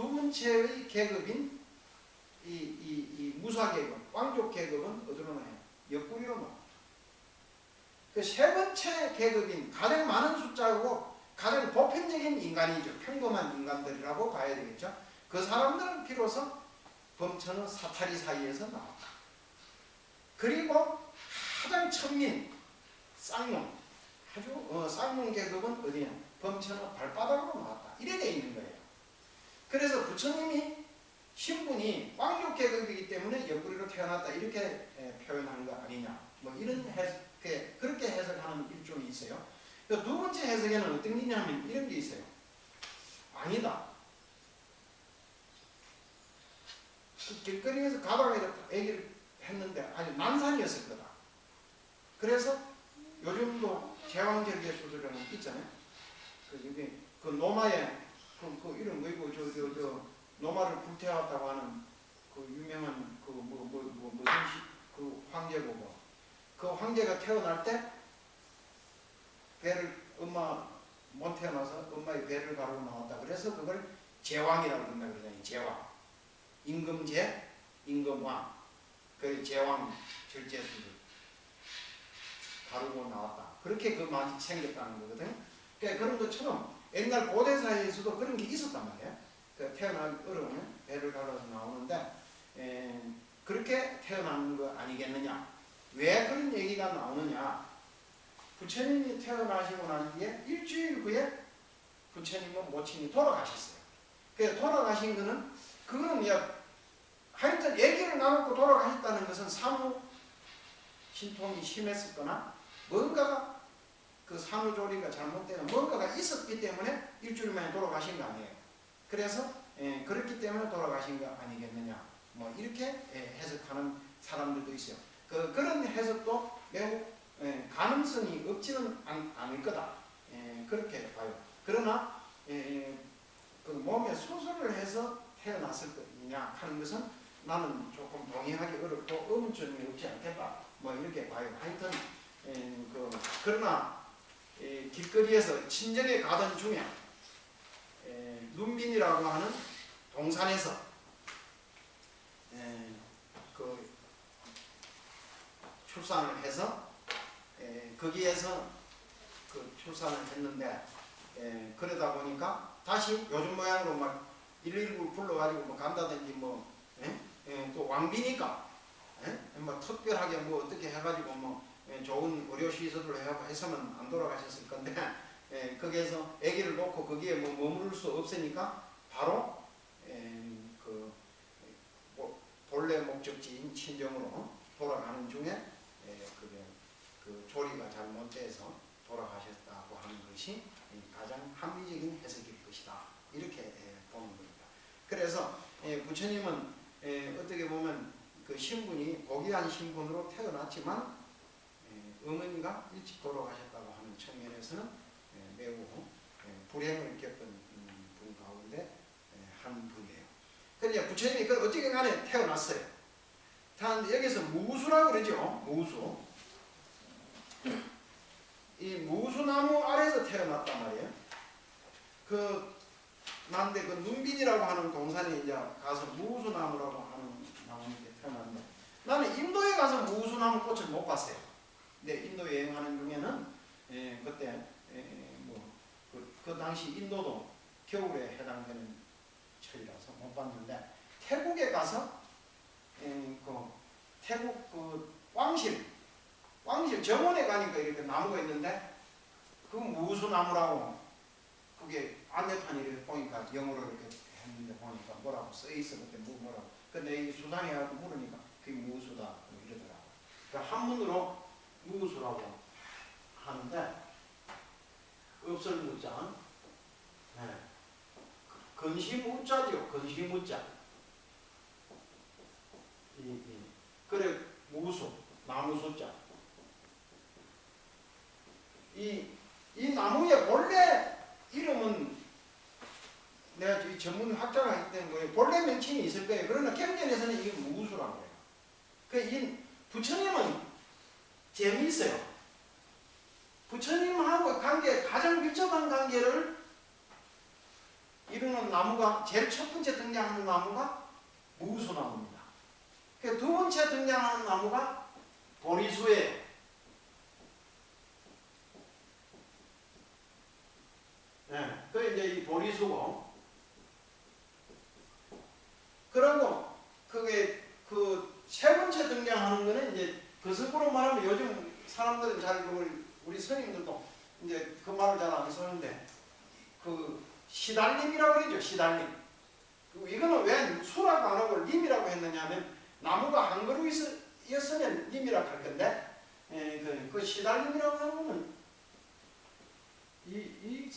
번째의 계급인 이 무사 계급, 왕족 계급은 어디로 나와요? 옆구리로 나옵니다. 그 세 번째 계급인 가장 많은 숫자고 가장 보편적인 인간이죠. 평범한 인간들이라고 봐야 되겠죠. 그 사람들은 비로소 범천은 사타리 사이에서 나왔다. 그리고 가장 천민, 쌍놈, 아주 쌍놈 계급은 어디냐? 범천은 발바닥으로 나왔다. 이래 돼 있는 거예요. 그래서 부처님이 신분이 왕족 계급이기 때문에 옆구리로 태어났다 이렇게 표현한 거 아니냐? 뭐 이런 그렇게 해석하는 일종이 있어요. 두 번째 해석에는 어떤 게 있냐면 이런 게 있어요. 아니다. 그 길거리에서 가다가 얘기를 했는데 아주 난산이었을 거다. 그래서 요즘도 제왕절개 수술이라는 게 있잖아요. 그 노마에 그 이름 뭐이고 저 노마를 불태웠다고 하는 그 유명한 무슨 그 황제고 그 황제가 태어날 때 배를 엄마 못 태어나서 엄마의 배를 가르고 나왔다. 그래서 그걸 제왕이라고 한다 그러잖아요. 제왕. 임금제, 임금왕. 그 제왕 절제수를 가르고 나왔다. 그렇게 그 말이 생겼다는 거거든요. 그러니까 그런 것처럼 옛날 고대 사회에서도 그런 게 있었단 말이에요. 그 태어나기 어려우면 배를 갈아서 나오는데 그렇게 태어나는 거 아니겠느냐. 왜 그런 얘기가 나오느냐. 부처님이 태어나시고 난 뒤에 일주일 후에 부처님은 모친이 돌아가셨어요. 그래서 돌아가신 거는 그거는 하여튼 얘기를 나누고 돌아가셨다는 것은 사무 신통이 심했었거나 뭔가가 그 산후조리가 잘못되는 뭔가가 있었기 때문에 일주일 만에 돌아가신 거 아니에요. 그래서 그렇기 때문에 돌아가신 거 아니겠느냐. 뭐 이렇게 해석하는 사람들도 있어요. 그런 해석도 매우 가능성이 없지는 않을 거다. 그렇게 봐요. 그러나 그 몸에 수술을 해서 태어났을 거냐 하는 것은 나는 조금 동의하기 어렵고 의문점이 없지 않겠다. 뭐 이렇게 봐요. 하여튼 그러나 길거리에서 친정에 가던 중에 눈빈이라고 하는 동산에서 그 출산을 해서 거기에서 그 출산을 했는데 그러다 보니까 다시 요즘 모양으로 막 119를 불러가지고 뭐 간다든지 또 왕비니까 뭐 특별하게 뭐 어떻게 해가지고 뭐 좋은 의료시설을 해서는 안 돌아가셨을 건데 거기에서 아기를 놓고 거기에 뭐 머무를 수 없으니까 바로 그 본래 목적지인 친정으로 돌아가는 중에 그 조리가 잘못돼서 돌아가셨다고 하는 것이 가장 합리적인 해석일 것이다. 이렇게 보는 겁니다. 그래서 부처님은 어떻게 보면 그 신분이 고귀한 신분으로 태어났지만 어머니가 일찍 돌아가셨다고 하는 측면에서는 매우 불행을 겪은 분 가운데 한 분이에요. 그러니까 부처님이 어떻게 간에 태어났어요. 여기서 무수라고 그러죠. 무수. 이 무수나무 아래에서 태어났단 말이에요. 난데 그 눈빈이라고 하는 동산에 이제 가서 무수나무라고 하는 나무인데 태어났는데 나는 인도에 가서 무수나무 꽃을 못 봤어요. 근데 인도 여행하는 중에는 그때 그 당시 인도도 겨울에 해당되는 철이라서 못 봤는데 태국에 가서 태국 그 왕실 정원에 가니까 이렇게 나무가 있는데 그 무수나무라고 그게 안내판이 이렇게 보니까 영어로 이렇게 했는데 보니까 뭐라고 써 있어. 그때 뭐라고 근데 이 수상해 가지고 물으니까 그게 무수다 이러더라고. 그러니까 한문으로 무수라고 하는데 없을 무자, 네. 근시무자죠. 근시무자. 그래 무수, 나무수자. 이 나무의 본래 이름은 내가 이 전문 학자가 하기 때문에 본래 명칭이 있을 거예요. 그러나 경전에서는 이게 무수라고 해요. 이 부처님은 재미있어요. 부처님하고 가장 밀접한 관계를 이루는 나무가 제일 첫 번째 등장하는 나무가 무수나무입니다. 두 번째 등장하는 나무가 보리수예요. 네, 그 이제 이 보리수고, 그리고 그게 그 세 번째 등장하는 거는 이제 거슬프로 말하면 요즘 사람들은 잘 우리 스님들도 이제 그 말을 잘 안 쓰는데 그 시달림이라고 그러죠. 시달림. 이거는 왜 수라고 안 하고 림이라고 했느냐면 나무가 한 그루였으면 림이라고 할 건데 그 시달림이라고 하는 거는 이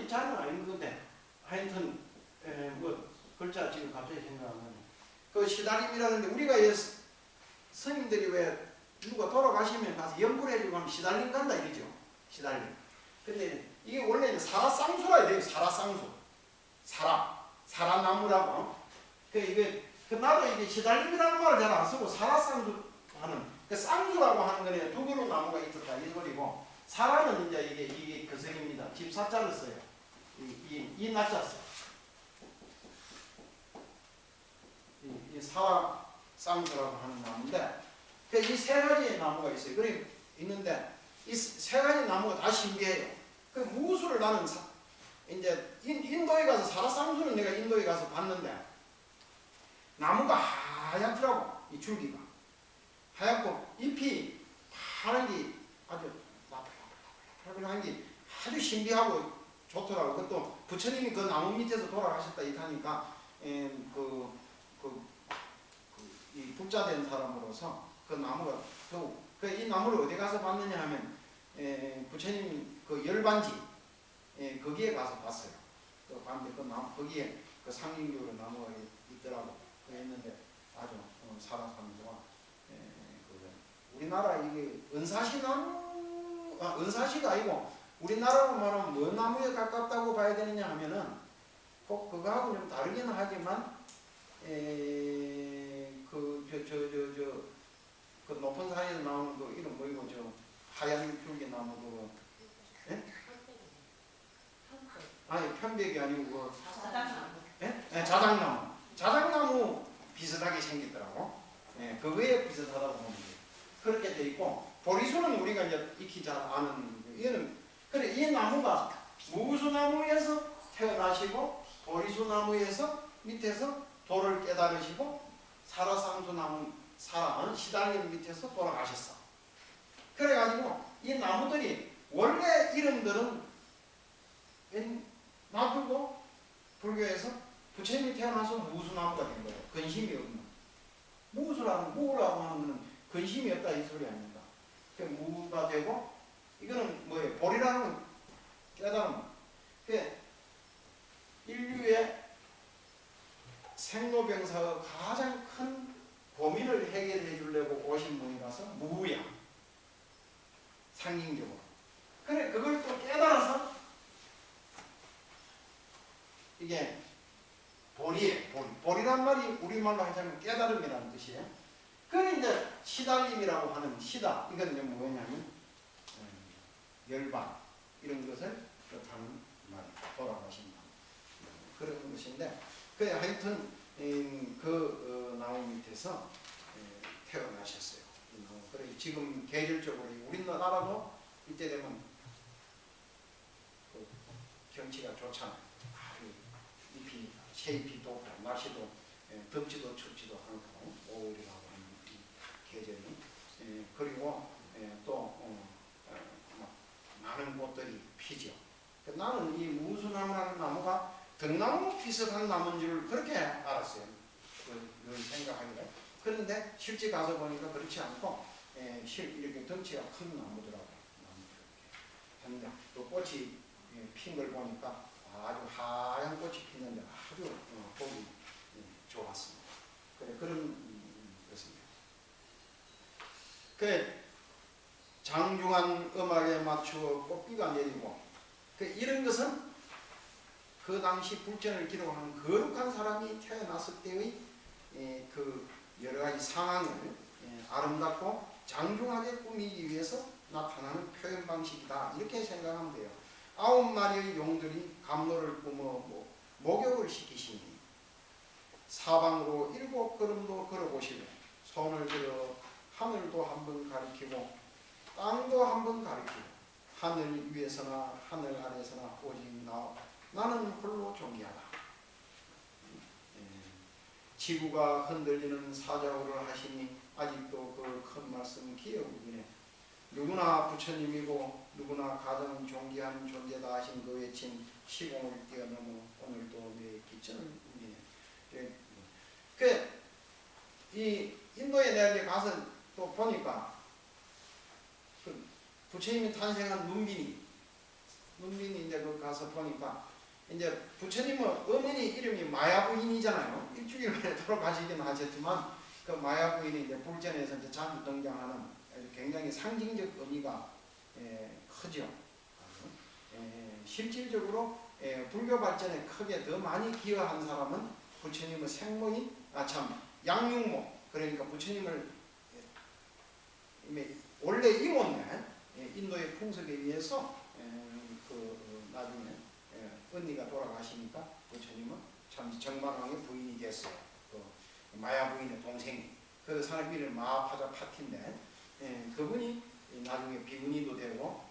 자는 아닌 건데 하여튼 뭐 글자 지금 갑자기 생각 안 나네. 그 시달림이라는데 우리가 스님들이 왜 누가 돌아가시면 가서 연불해주고 하면 시달림 간다 이러죠. 시달림. 근데 이게 원래는 사라쌍수라 해야 돼요. 사라쌍수. 사라나무라고. 나도 이게 시달림이라는 말을 잘 안 쓰고 사라쌍수 하는, 쌍수라고 하는 거는 두 그루 나무가 있었다 이 소리고, 사라는 이제 이게 거성입니다. 집사자를 써요. 이 낮자 써. 이 사라쌍수라고 하는 나무인데, 이 세 가지의 나무가 있어요. 그래 있는데 이 세 가지 나무가 다 신기해요. 그 무수를 나는 이제 인도에 가서 사라쌍수는 내가 인도에 가서 봤는데 나무가 하얗더라고. 이 줄기가 하얗고 잎이 파란 게 아주 파란 게 아주 신비하고 좋더라고. 그것도 부처님이 그 나무 밑에서 돌아가셨다 이하니까 이 불자된 사람으로서 그 나무가 이 나무를 어디 가서 봤느냐 하면 부처님이 그 열반지 거기에 가서 봤어요. 봤는데 그 나무 거기에 그 상인교로 나무가 있더라고. 그랬는데 아주 사라상수가 우리나라 이게 은사시가 아니고 우리나라로 말하면 뭔 나무에 가깝다고 봐야 되느냐 하면은 꼭 그거하고 좀 다르기는 하지만 그 높은 산에서 나오는 그 이름 뭐이고 저 하얀 줄기 나무 그거 아니 편백이 아니고 자작나무. 자작나무 비슷하게 생겼더라고. 그거에 비슷하다고 보면 돼요. 그렇게 돼 있고 보리수는 우리가 이제 익히 잘 아는 얘는 그래 이 나무가 무수나무에서 태어나시고 보리수나무에서 밑에서 도를 깨달으시고 사라쌍수나무 시달림 밑에서 돌아가셨어. 그래가지고 이 나무들이 원래 이름들은 놔두고 불교에서 부처님이 태어나서 무수나무가 된 거예요. 근심이 없는. 무라고 하는 거는 근심이 없다 이 소리 아닙니까? 무가 되고 이거는 뭐예요? 보리라는 건 깨달음. 인류의 생로병사의 가장 큰 고민을 해결해 주려고 오신 분이라서 무야. 상징적으로. 그래 그걸 또 깨달아서 이게 보리예요. 보리란 말이 우리말로 하자면 깨달음이라는 뜻이에요. 그게 이제 시달림이라고 하는 시다. 이건 이제 뭐냐면 열반 이런 것을 뜻하는 말, 돌아가신 말 그런 것인데 그 하여튼 나무 밑에서 태어나셨어요. 그래 지금 계절적으로 우리나라도 이때 되면 그 경치가 좋잖아요. 잎이 새잎이 돋고 날씨도 덥지도 춥지도 않고 5월이라고 하는 이 계절이 그리고 또 많은 꽃들이 피죠. 나는 이 무수나무라는 나무가 등나무 비슷한 나무인 줄 그렇게 알았어요. 그 생각하기가. 그런데 실제 가서 보니까 그렇지 않고 이렇게 덩치가 큰 나무더라고요. 나무 또 꽃이 핀 걸 보니까 아주 하얀 꽃이 피는데 아주 보기 좋았습니다. 그런 것입니다. 장중한 음악에 맞추어 꽃비가 내리고 이런 것은 그 당시 불전을 기록하는 거룩한 사람이 태어났을 때의 그 여러 가지 상황을 아름답고 장중하게 꾸미기 위해서 나타나는 표현 방식이다. 이렇게 생각하면 돼요. 9마리의 용들이 감로를 뿜어 목욕을 시키시니 사방으로 7걸음도 걸어보시고 손을 들어 하늘도 한번 가리키고 땅도 한번 가리키고 하늘 위에서나 하늘 아래서나 오직 나는 홀로 존귀하다. 지구가 흔들리는 사자후를 하시니 아직도 그 큰 말씀 기억이네. 누구나 부처님이고 누구나 가장 존귀한 존재다 하신 그 외침 시공을 뛰어넘어 오늘도 내 기천을 우리네. 이 인도에 내가 가서 또 보니까 그 부처님이 탄생한 눈빈이 이제 그 가서 보니까 이제 부처님은 어머니 이름이 마야부인이잖아요. 일주일 만에 돌아가시긴 하셨지만 그 마야부인이 이제 불전에서 이제 자주 등장하는 굉장히 상징적 의미가 크죠. 실질적으로 불교 발전에 크게 더 많이 기여한 사람은 부처님의 생모인 양육모, 그러니까 부처님을 원래 이모네 인도의 풍속에 의해서 나중에 언니가 돌아가시니까 부처님은 참 정만왕의 부인이 됐어요. 마야 부인의 동생이 그 사람 이름 마하파자 파티인데 그분이 나중에 비구니도 되고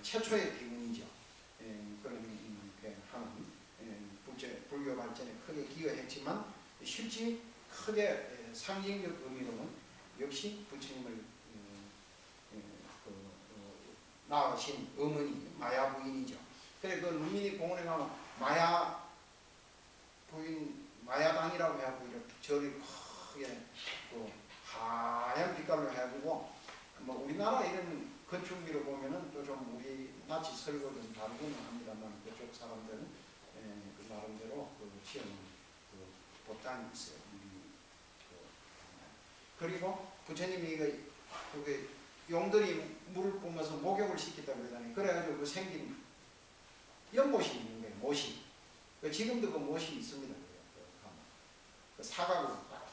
최초의 비구니죠. 그런 하는 불교 발전에 크게 기여했지만 실제 크게 상징적 의미로는 역시 부처님을 낳으신 어머니 마야 부인이죠. 그래 그 루미니 공원에 가면 마야 부인 마야당이라고 해갖고 이렇게 절이 크게 하얀 빛깔로 해가지고 우리나라 이런 건축비로 보면은 또 좀 우리 나치 설교 좀 다르기는 합니다만 그쪽 사람들은 그 나름대로 지어놓은 법당이 있어요. 그리고 부처님이 용들이 물을 뿜어서 목욕을 시켰다고 그러잖아요. 그래가지고 그 생긴 연못이 있는 거예요. 못이. 지금도 그 못이 있습니다. 그 사각으로 딱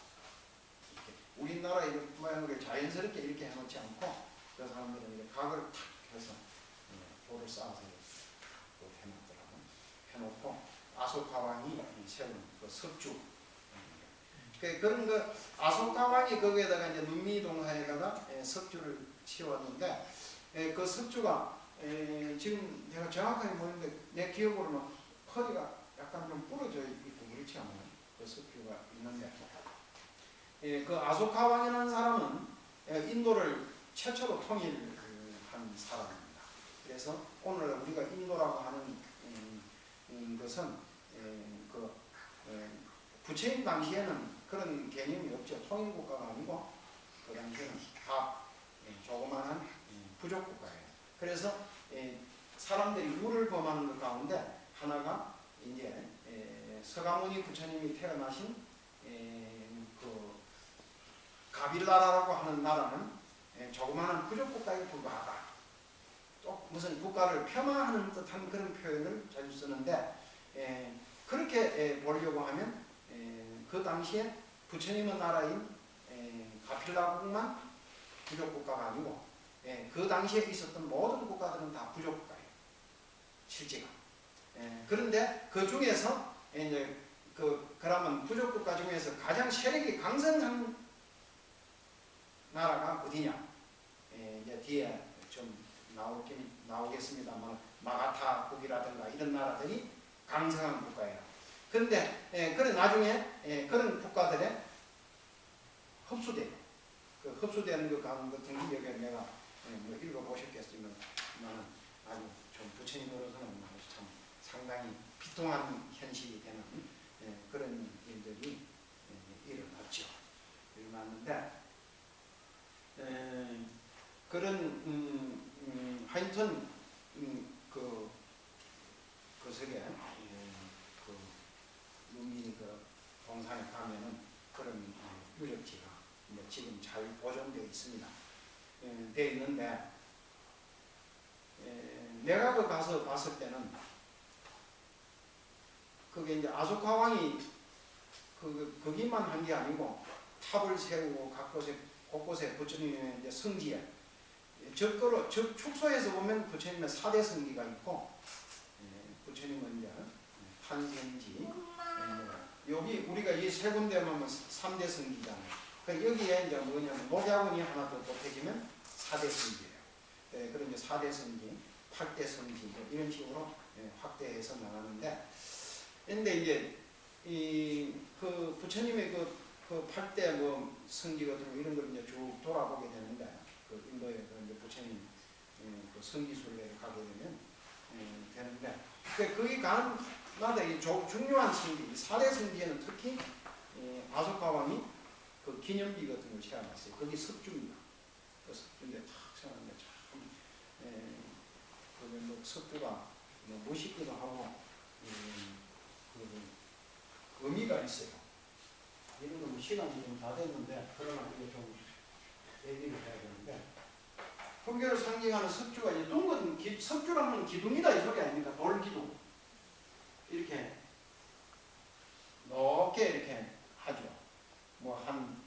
우리나라 이런 모양으로 자연스럽게 이렇게 해놓지 않고 그 사람들은 이제 각을 탁 해서 돌을 쌓아서 해놓고 아소카왕이 세운 그 석주 그런 거 아소카왕이 거기에다가 이제 눈미동산에다가 석주를 치웠는데 그 석주가 지금 내가 정확하게 모르는데 내 기억으로는 허리가 약간 좀 부러져 있고 그렇지 않아요? 그 석주가 있는데 그 아소카왕이라는 사람은 인도를 최초로 통일한 사람입니다. 그래서 오늘 우리가 인도라고 하는 것은 부처님 당시에는 그런 개념이 없죠. 통일국가가 아니고 그 당시에는 다 조그마한 부족국가예요. 그래서 사람들이 물을 범하는 것 가운데 하나가 이제 서가모니 부처님이 태어나신 그 가빌라라고 하는 나라는 조그마한 부족국가에 불과하다. 또 무슨 국가를 폄하하는 듯한 그런 표현을 자주 쓰는데 그렇게 보려고 하면 그 당시에 부처님의 나라인 가필라국만 부족국가가 아니고 그 당시에 있었던 모든 국가들은 다 부족국가예요. 실제가. 그런데 그 중에서 이제 그러면 부족국가 중에서 가장 세력이 강성한 나라가 어디냐? 이제 뒤에 좀 나오겠습니다만 마가타국이라든가 이런 나라들이 강성한 국가예요. 그런데 그래 나중에 그런 국가들에 흡수돼요. 그 흡수되는 것 같은 여기 내가 읽어보셨겠지만 아주 좀 부처님으로서는 참 상당히 비통한 현실이 되는 그런 일들이 일어나요. 동산에 가면은 그런 유적지가 지금 잘 보존되어 있습니다. 되어 있는데 내가 그 가서 봤을 때는 그게 이제 아소카 왕이 거기만 한 게 아니고 탑을 세우고 곳곳에 부처님의 이제 성지에 적거로 축소해서 보면 부처님의 4대 성지가 있고 부처님은 이제 한성지 여기 우리가 이 세 군데만 3대 성지잖아요. 그러니까 여기에 이제 뭐냐면 녹야원이 하나 더 곱해지면 4대 성지예요. 그런 이제 4대 성지, 8대 성지 이런 식으로 확대해서 나가는데 근데 이제 그 부처님의 그 8대 뭐 성지 같은 거 이런 걸 이제 쭉 돌아보게 되는데 그 인도에 이제 부처님 그 성지순례를 가게 되면 되는데 거기 가는 마다 이 중요한 성지, 4대 성지에는 특히 아소카 왕이 그 기념비 같은 걸 세워놨어요. 거기 석주입니다. 그 석주인데 탁 세워놨는데 참 그게 뭐 석주가 뭐 멋있기도 하고 그 의미가 있어요. 이런 건 시간이 좀 다 됐는데 그러나 이게 좀 얘기를 해야 되는데 불교를 상징하는 석주가 이제 둥근 석주라면 기둥이다 이 소리 아닙니까? 돌기둥 이렇게 높게 이렇게 하죠. 뭐 한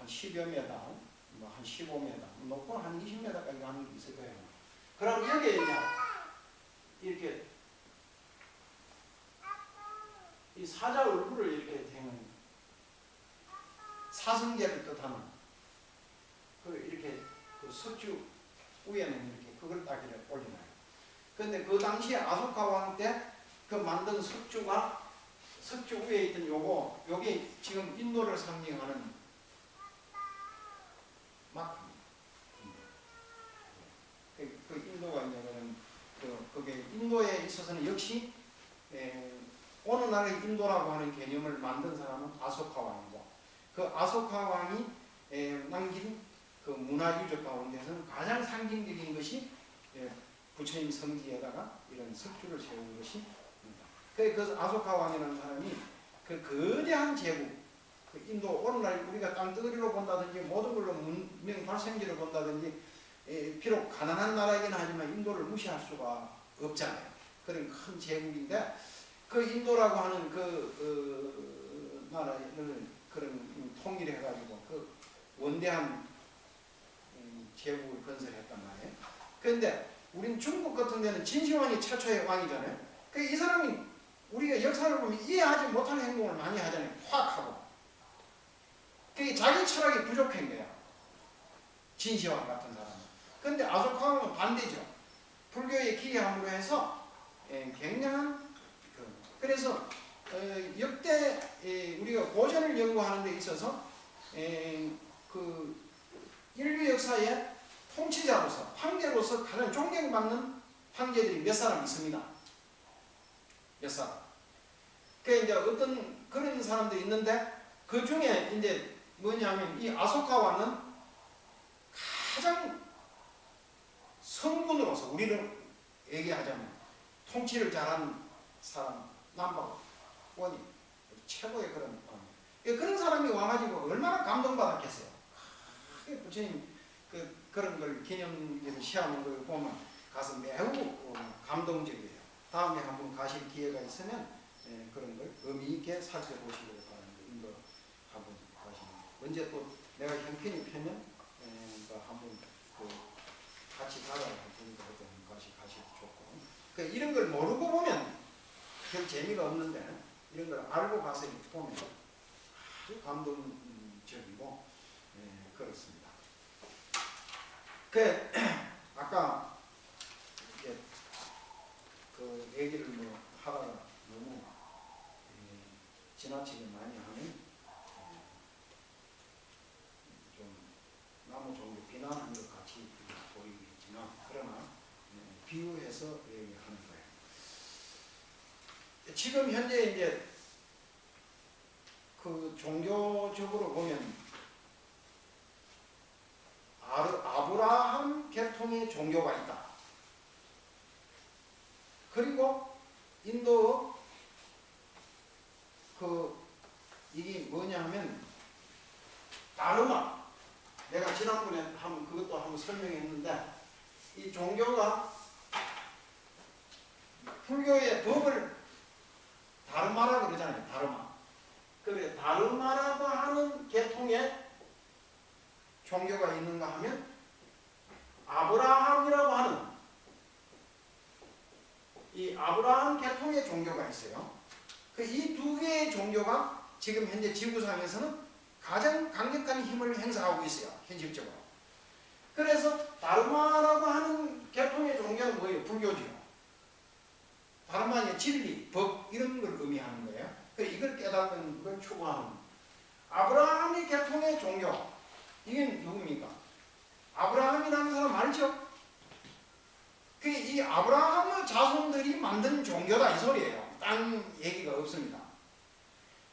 10여 미터, 뭐 한 15m, 높고 한 20m까지 가는 게 있을 거예요. 그럼 여기에 이제 이렇게 이 사자 얼굴을 이렇게 대는 사성제를 뜻하는 이렇게 그 석주 위에는 이렇게 그걸 딱 이렇게 올려놔요. 그런데 그 당시에 아소카 왕 때 그 만든 석주가 석주 위에 있던 요게 지금 인도를 상징하는 마크입니다. 그 인도가 이제 그게 인도에 있어서는 역시 어느 나라의 인도라고 하는 개념을 만든 사람은 아소카 왕이고 그 아소카 왕이 남긴 그 문화유적 가운데서는 가장 상징적인 것이 부처님 성지에다가 이런 석주를 세운 것이 그 아소카 왕이라는 사람이 그 거대한 제국 그 인도 오늘날 우리가 땅덩어리로 본다든지 모든 걸로 문명 발생지로 본다든지 비록 가난한 나라이긴 하지만 인도를 무시할 수가 없잖아요. 그런 큰 제국인데 그 인도라고 하는 그 나라를 그런 통일해가지고 그 원대한 제국을 건설했단 말이에요. 그런데 우린 중국 같은 데는 진시황이 최초의 왕이잖아요. 이 사람이 우리가 역사를 보면 이해하지 못하는 행동을 많이 하잖아요. 확 하고. 그게 자기 철학이 부족한 거야. 진시황 같은 사람은. 그런데 아소카왕은 반대죠. 불교의 기함으로 해서 굉장한 그래서 역대 우리가 고전을 연구하는 데 있어서 그 인류 역사의 통치자로서 황제로서 가장 존경받는 황제들이 몇 사람 있습니다. 몇 사람. 그 이제 어떤 그런 사람들이 있는데 그 중에 이제 뭐냐면 이 아소카 왕은 가장 성군으로서 우리를 얘기하자면 통치를 잘하는 사람 남바원이 최고의 그런 사람이 와가지고 얼마나 감동받았겠어요. 부처님 그런 걸 기념비를 시하는 걸 보면 가서 매우 감동적이에요. 다음에 한번 가실 기회가 있으면 그런 걸 의미 있게 살펴보시기를 바랍니다. 인도 한번 가시면 언제 또 내가 형편이 펴면 한번 같이 가라 보니까 그때 가시도 좋고 이런 걸 모르고 보면 별 재미가 없는데 이런 걸 알고 가서 보면 아주 감동적이고 그렇습니다. 아까 이제 그 얘기를 뭐 하다가 너무 지나치게 많이 하면 좀 나무 종류 비난하는 것 같이 보이겠지만 그러나 비유해서 얘기하는 거예요. 지금 현재 이제 그 종교적으로 보면 아브라함 계통의 종교가 있다. 그리고 인도의 이게 뭐냐 하면 다르마. 내가 지난번에 그것도 한번 설명했는데 이 종교가 불교의 법을 다르마라 그러잖아요. 다르마. 그래 다르마라고 하는 계통의 종교가 있는가 하면 아브라함이라고 하는 이 아브라함 계통의 종교가 있어요. 이 두 개의 종교가 지금 현재 지구상에서는 가장 강력한 힘을 행사하고 있어요. 현실적으로. 그래서 다르마라고 하는 계통의 종교는 뭐예요? 불교죠. 다르마의 진리, 법 이런 걸 의미하는 거예요. 그래서 이걸 깨닫는 걸 추구하는 아브라함의 계통의 종교. 이게 누굽니까? 아브라함이라는 사람 알죠? 이 아브라함의 자손들이 만든 종교다 이 소리예요. 딴 얘기가 없습니다.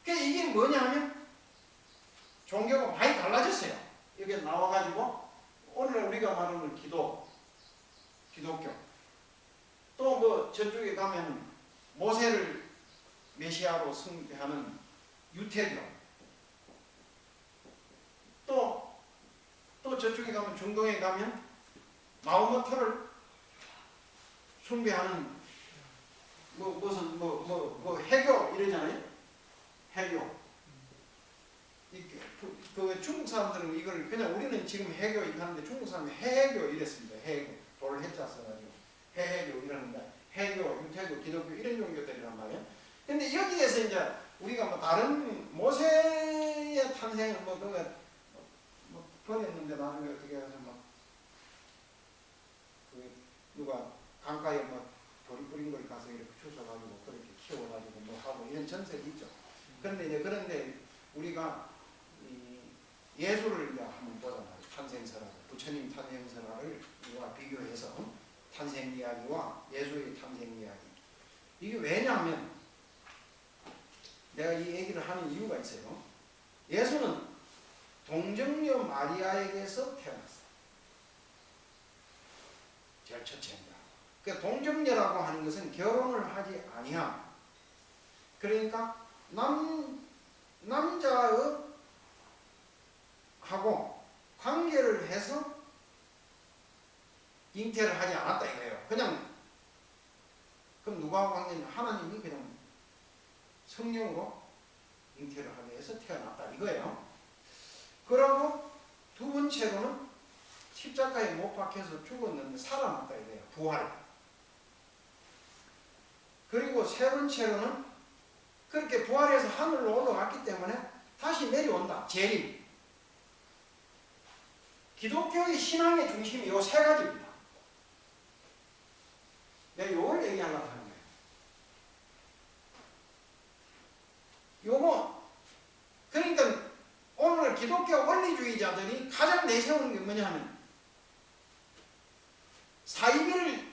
이게 뭐냐 하면 종교가 많이 달라졌어요. 여기 나와가지고 오늘 우리가 말하는 기독교 또 뭐 저쪽에 가면 모세를 메시아로 숭배하는 유태교 또 저쪽에 가면 중동에 가면 마호메트를 숭배하는 무슨 해교 이러잖아요. 해교. 그 중국 사람들은 이걸 그냥 우리는 지금 해교 하는데 중국 사람은 해교 이랬습니다. 해교. 돌을 해자 써가지고 해교 이러는데 해교, 유태교, 기독교 이런 종교들이란 말이에요. 근데 여기에서 이제 우리가 다른 모세의 탄생을 버렸는데 나중에 어떻게 해서 누가 강가에 돌이 뿌린 걸 가서 이렇게 주워가지고 그렇게 키워가지고 하고 이런 전설이 있죠. 그런데 우리가 예수를 이제 한번 보잖아요. 탄생설화, 부처님 탄생설화를 우리가 비교해서 탄생 이야기와 예수의 탄생 이야기. 이게 왜냐하면 내가 이 얘기를 하는 이유가 있어요. 예수는 동정녀 마리아에게서 태어났어요. 제일 첫째입니다. 동정녀라고 하는 것은 결혼을 하지 아니함. 그러니까 남자의 하고 관계를 해서 잉태를 하지 않았다 이거예요. 그럼 누가 관계냐? 하나님이 그냥 성령으로 잉태를 하게 해서 태어났다 이거예요. 그러고 두 번째로는 십자가에 못 박혀서 죽었는데 살아났다 이거예요. 부활. 그리고 세 번째로는 그렇게 부활해서 하늘로 올라갔기 때문에 다시 내려온다. 재림. 기독교의 신앙의 중심이 요 세 가지입니다. 내가 요걸 얘기하려고 하는 거예요. 요거 그러니까 오늘 기독교 원리주의자들이 가장 내세우는 게 뭐냐 하면 사이비를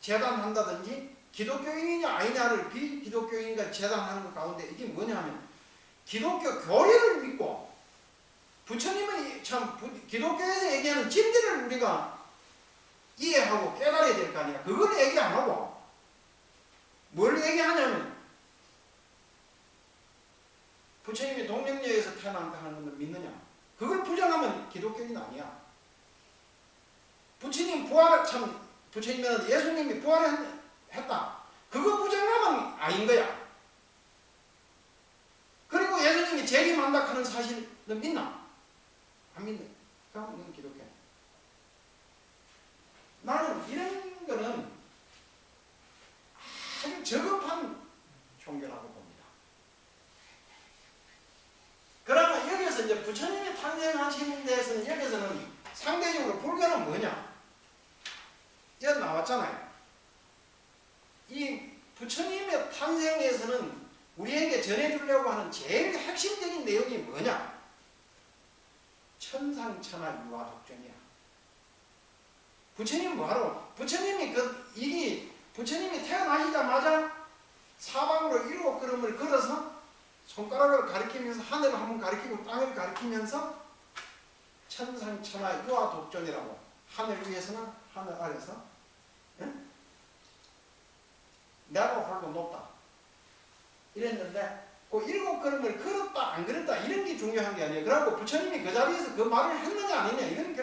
재단한다든지 기독교인이냐 아니냐를 비기독교인과 재단하는 것 가운데 이게 뭐냐 하면 기독교 교리를 믿고 부처님은 참 기독교에서 얘기하는 진리를 우리가 이해하고 깨달아야 될 거 아니야. 그걸 얘기 안 하고 뭘 얘기하냐면 부처님이 동정녀에서 태어난다는 걸 믿느냐. 그걸 부정하면 기독교인 아니야. 부처님은 예수님이 부활했다. 그거 부정하면 아닌 거야. 그리고 예수님이 재림한다 하는 사실을 믿나? 안 믿네. 그럼 넌 기독교. 나는 이런 거는 아주 저급한 종교라고 봅니다. 그러면 여기서 이제 부처님이 탄생하신 데에서는 여기서는 상대적으로 불교는 뭐냐? 여기 나왔잖아요. 이 부처님의 탄생에서는 우리에게 전해주려고 하는 제일 핵심적인 내용이 뭐냐? 천상천하 유아독존이야. 부처님 뭐하러? 부처님이 부처님이 태어나시자마자 사방으로 일곱 걸음을 걸어서 손가락을 가리키면서 하늘을 한번 가리키고 땅을 가리키면서 천상천하 유아독존이라고. 하늘 위에서나 하늘 아래서 내가 홀로 높다 이랬는데 그 7걸음을 걸었다 안 걸었다 이런 게 중요한 게 아니에요. 그러고 부처님이 그 자리에서 그 말을 했느냐 안 했느냐 이건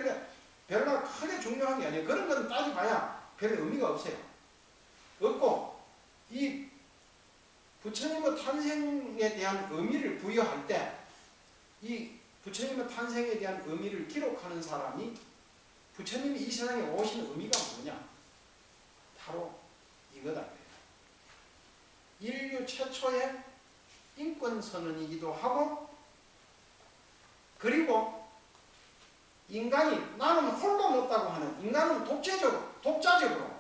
별로 크게 중요한 게 아니에요. 그런 건 따져봐야 별 의미가 없어요. 없고 이 부처님의 탄생에 대한 의미를 부여할 때 이 부처님의 탄생에 대한 의미를 기록하는 사람이 부처님이 이 세상에 오신 의미가 뭐냐? 바로 이거다. 인류 최초의 인권 선언이기도 하고 그리고 인간이 나는 홀로 못다고 하는 인간은 독자적으로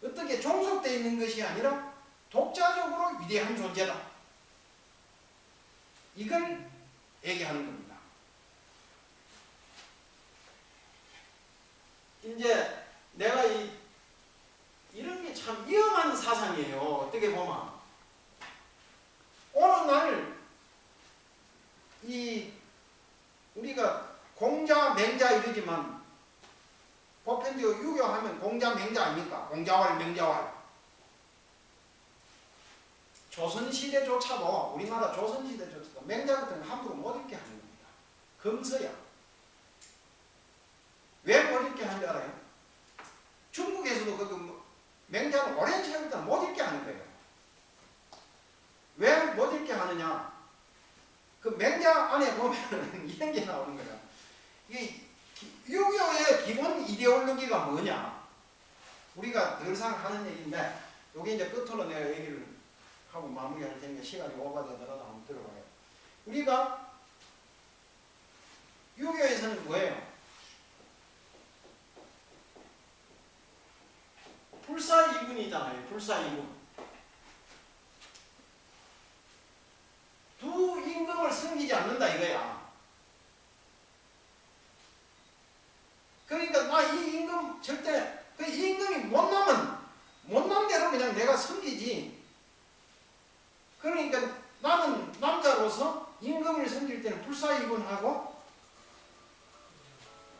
어떻게 종속되어 있는 것이 아니라 독자적으로 위대한 존재다. 이걸 얘기하는 겁니다. 이제 내가 이런 게 참 위험한 사상이에요. 어떻게 보면 어느 날 우리가 공자, 맹자 이러지만 보편적으로 유교하면 공자, 맹자 아닙니까? 공자왈, 맹자왈. 조선시대조차도 우리나라 조선시대조차도 맹자 같은 거 함부로 못 읽게 하는 겁니다. 금서야. 왜 못 읽게 하는 줄 알아요? 중국에서도 그 맹자는 오랜 시간 동안 못 읽게 하는 거예요. 왜 못 읽게 하느냐? 그 맹자 안에 보면 이런 게 나오는 거예요. 이게 유교의 기본 이데올로기가 뭐냐? 우리가 늘상 하는 얘기인데 이게 이제 끝으로 내가 얘기를 하고 마무리할 테니까 시간이 오버되더라도 한번 들어봐요. 우리가 유교에서는 뭐예요? 불사이분이잖아요. 불사이분. 두 임금을 섬기지 않는다 이거야. 그러니까 나 이 임금 절대 그 임금이 못난 대로 그냥 내가 섬기지. 그러니까 나는 남자로서 임금을 섬길 때는 불사이분하고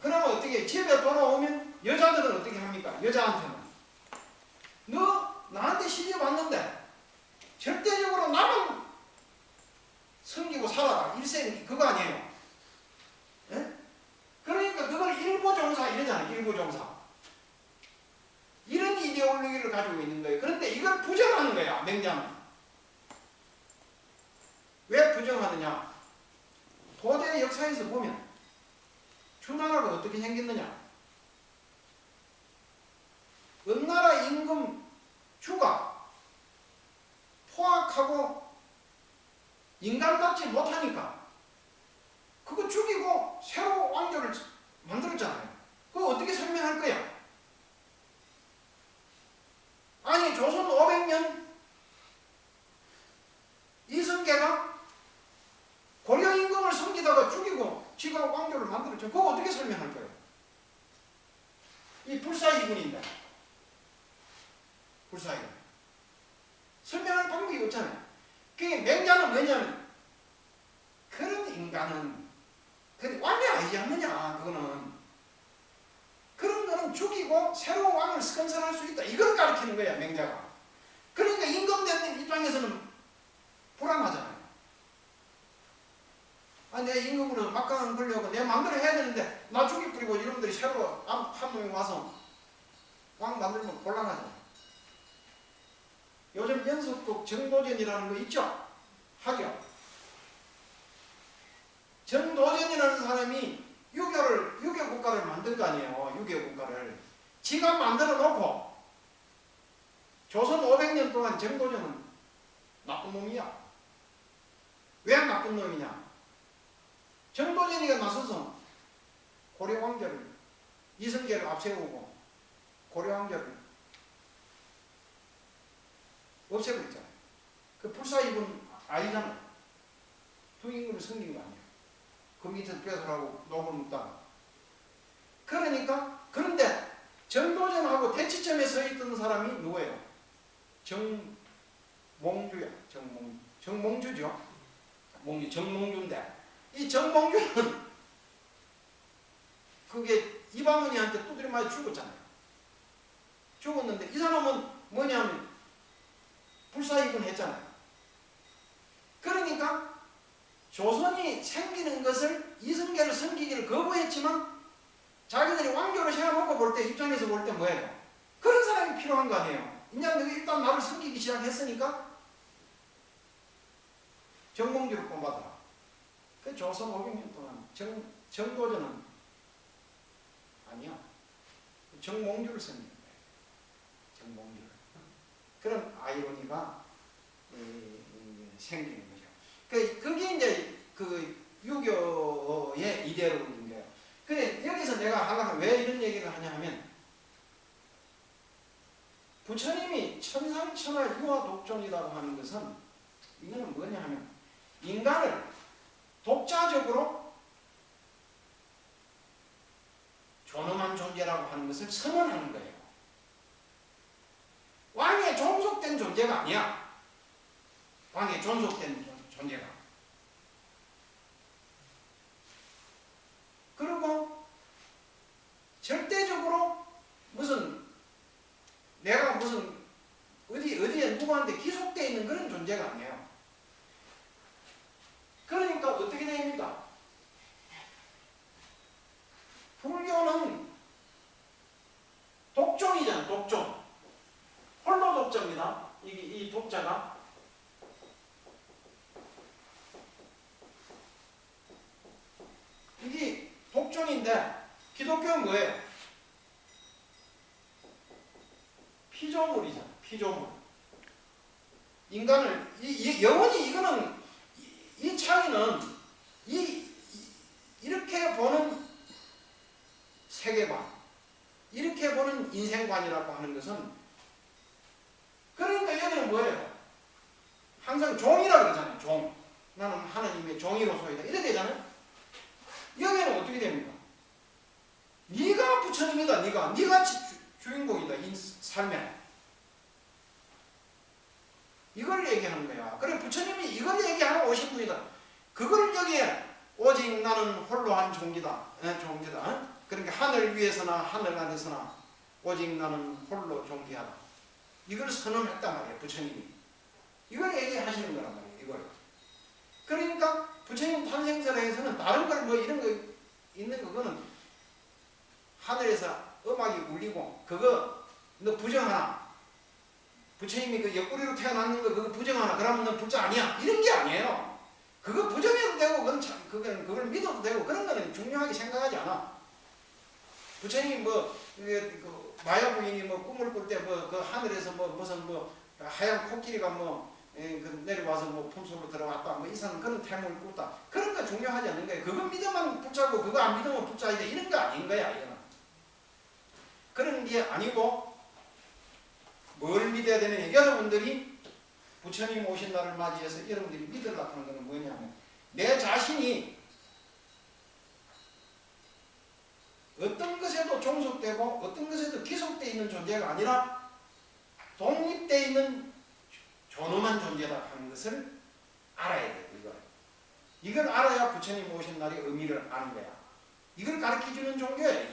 그러면 어떻게 집에 돌아오면 여자들은 어떻게 합니까? 여자한테는 너 나한테 시집 왔는데 절대적으로 나만 섬기고 살아라. 일생 그거 아니에요. 예? 그러니까 그걸 일부종사 이러잖아요. 일부종사. 이런 이데올로기를 가지고 있는 거예요. 그런데 이걸 부정하는 거야. 맹자는. 왜 부정하느냐? 도대 역사에서 보면 주나라가 어떻게 생겼느냐? 은나라 임금 주가 포악하고 인간답지 못하니까 그거 죽이고 새로 왕조를 만들었잖아요. 그거 어떻게 설명할 거야? 아니 조선 500년 이성계가 고려 임금을 섬기다가 죽이고 지가 왕조를 만들었죠. 그거 어떻게 설명할 거예요? 이 불사이분인데 불사이분 설명할 방법이 없잖아요. 그게 맹자는 뭐냐면 그런 인간은 왕이 아니지 않느냐. 그거는 그런 거는 죽이고 새로운 왕을 건설할 수 있다. 이걸 가르치는 거야 맹자가. 그러니까 임금된 입장에서는 불안하잖아요. 아, 내 임금으로 막강한 권력을 내 마음대로 해야 되는데 나 죽이 뿌리고 이놈들이 새로 한 놈이 와서 왕 만들면 곤란하잖아요. 요즘 연속국 정도전이라는 거 있죠? 하죠. 정도전이라는 사람이 유교 국가를 만든 거 아니에요. 유교 국가를. 지가 만들어 놓고 조선 500년 동안 정도전은 나쁜 놈이야. 왜 나쁜 놈이냐? 정도전이가 나서서 고려 왕조를 이성계를 앞세우고 고려 왕조를 없애고 있잖아요. 그 불사이분 아니잖아요. 두 임금을 섬긴 거 아니에요. 그 밑에서 뺏어가고 녹을 묻다가. 그러니까 그런데 정도전하고 대치점에 서 있던 사람이 누구예요? 정몽주야. 정몽주죠. 정몽주인데 이 정몽주는 그게 이방원이한테 두드려 맞아 죽었잖아요. 죽었는데 이 사람은 뭐냐면 불사이분 했잖아요. 조선이 생기는 것을 이성계를 섬기기를 거부했지만 자기들이 왕조로 세워놓고 볼 때 입장에서 볼 때 뭐예요? 그런 사람이 필요한 거 아니에요. 일단 나를 섬기기 시작했으니까 정몽주를 뽑아더라. 그 조선 500년 동안 정도전은 아니야. 정몽주를 섬기는 거예요. 정몽주를. 그런 아이러니가 생기는 거죠. 그게 이제 그 유교의 이데올로기인데요. 근데 여기서 내가 하려면 왜 이런 얘기를 하냐 하면 부처님이 천상천하 유아 독존이라고 하는 것은 이거는 뭐냐 하면 인간을 독자적으로 존엄한 존재라고 하는 것을 선언하는 거예요. 왕에 종속된 존재가 아니야. 왕에 존속된 존재가. 그리고 절대적으로 내가 어디에 누구한테 기속되어 있는 그런 존재가 아니에요. 그러니까 어떻게 됩니까? 불교는 독종이잖아, 독종. 홀로 독자입니다. 이 독자가. 이게 독종인데, 기독교는 뭐예요? 피조물이잖아, 피조물. 인간을, 영원히 이거는, 이 차이는, 이렇게 보는 세계관, 이렇게 보는 인생관이라고 하는 것은, 그러니까 여기는 뭐예요? 항상 종이라고 그러잖아요, 종. 나는 하나님의 종이로서이다. 이렇게 되잖아요? 여기는 어떻게 됩니까? 네가 부처님이다, 네가 주인공이다, 이 삶에. 이걸 얘기하는 거야. 그래, 부처님이 이걸 얘기하러 오신 분이다. 그걸 여기에 오직 나는 홀로 한 종기다. 종기다. 그러니까 하늘 위에서나 하늘 아래서나 오직 나는 홀로 존귀하다. 이걸 선언했단 말이에요, 부처님이. 이걸 얘기하시는 거란 말이에요, 이걸. 그러니까 부처님 탄생설에서는 다른 걸 뭐 이런 거 있는 그거는 하늘에서 음악이 울리고 그거 너 부정하나? 부처님이 그 옆구리로 태어났는 거 그거 부정하나? 그러면 너 불자 아니야? 이런 게 아니에요. 그거 부정해도 되고 그걸 믿어도 되고 그런 거는 중요하게 생각하지 않아. 부처님이 그 마야 부인이 꿈을 꿀 때 그 하늘에서 무슨 하얀 코끼리가 내려와서 품속으로 들어왔다 이상 그런 태몽을 꿀다. 그런 거 중요하지 않는 거예요. 그거 믿으면 불자고 그거 안 믿으면 불자이다. 이런 거 아닌 거야, 이거는. 그런 게 아니고 뭘 믿어야 되느냐. 여러분들이 부처님 오신 날을 맞이해서 여러분들이 믿으려고 하는 것은 뭐냐면 내 자신이 어떤 것에도 종속되고 어떤 것에도 기속되어 있는 존재가 아니라 독립되어 있는 존엄한 존재다 하는 것을 알아야 돼요. 이걸 알아야 부처님 오신 날의 의미를 아는 거야. 이걸 가르쳐주는 종교야,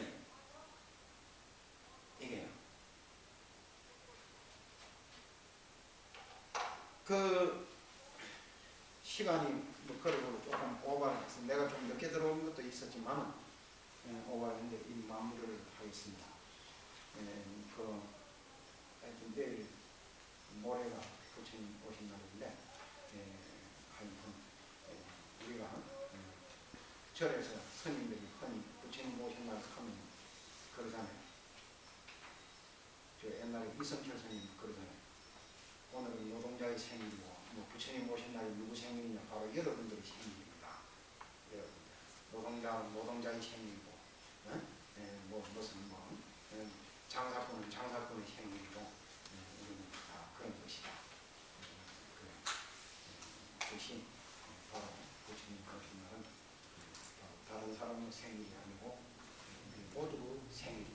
이게요. 그 시간이 그러고 조금 오버를 해서 내가 좀 늦게 들어온 것도 있었지만 오버를 했는데 이 마무리를 하겠습니다. 하여튼 내일 모레가 부처님 오신 날인데 하여튼 우리가 절에서 스님들이 흔히 부처님 오신 날 하면 그러잖아요. 저 옛날에 이성철 스님 그러잖아요. 오늘은 노동자의 생일이고 부처님 오신 날이 누구 생일이냐? 바로 여러분들의 생일입니다. 여러분들. 노동자의 생일이고 장사꾼은 장사꾼의 생일이고 우리는 다 그런 것이다. 그것이 바로 부처님 오신 날은 다른 사람의 생일이 아니고 우리 모두 생일.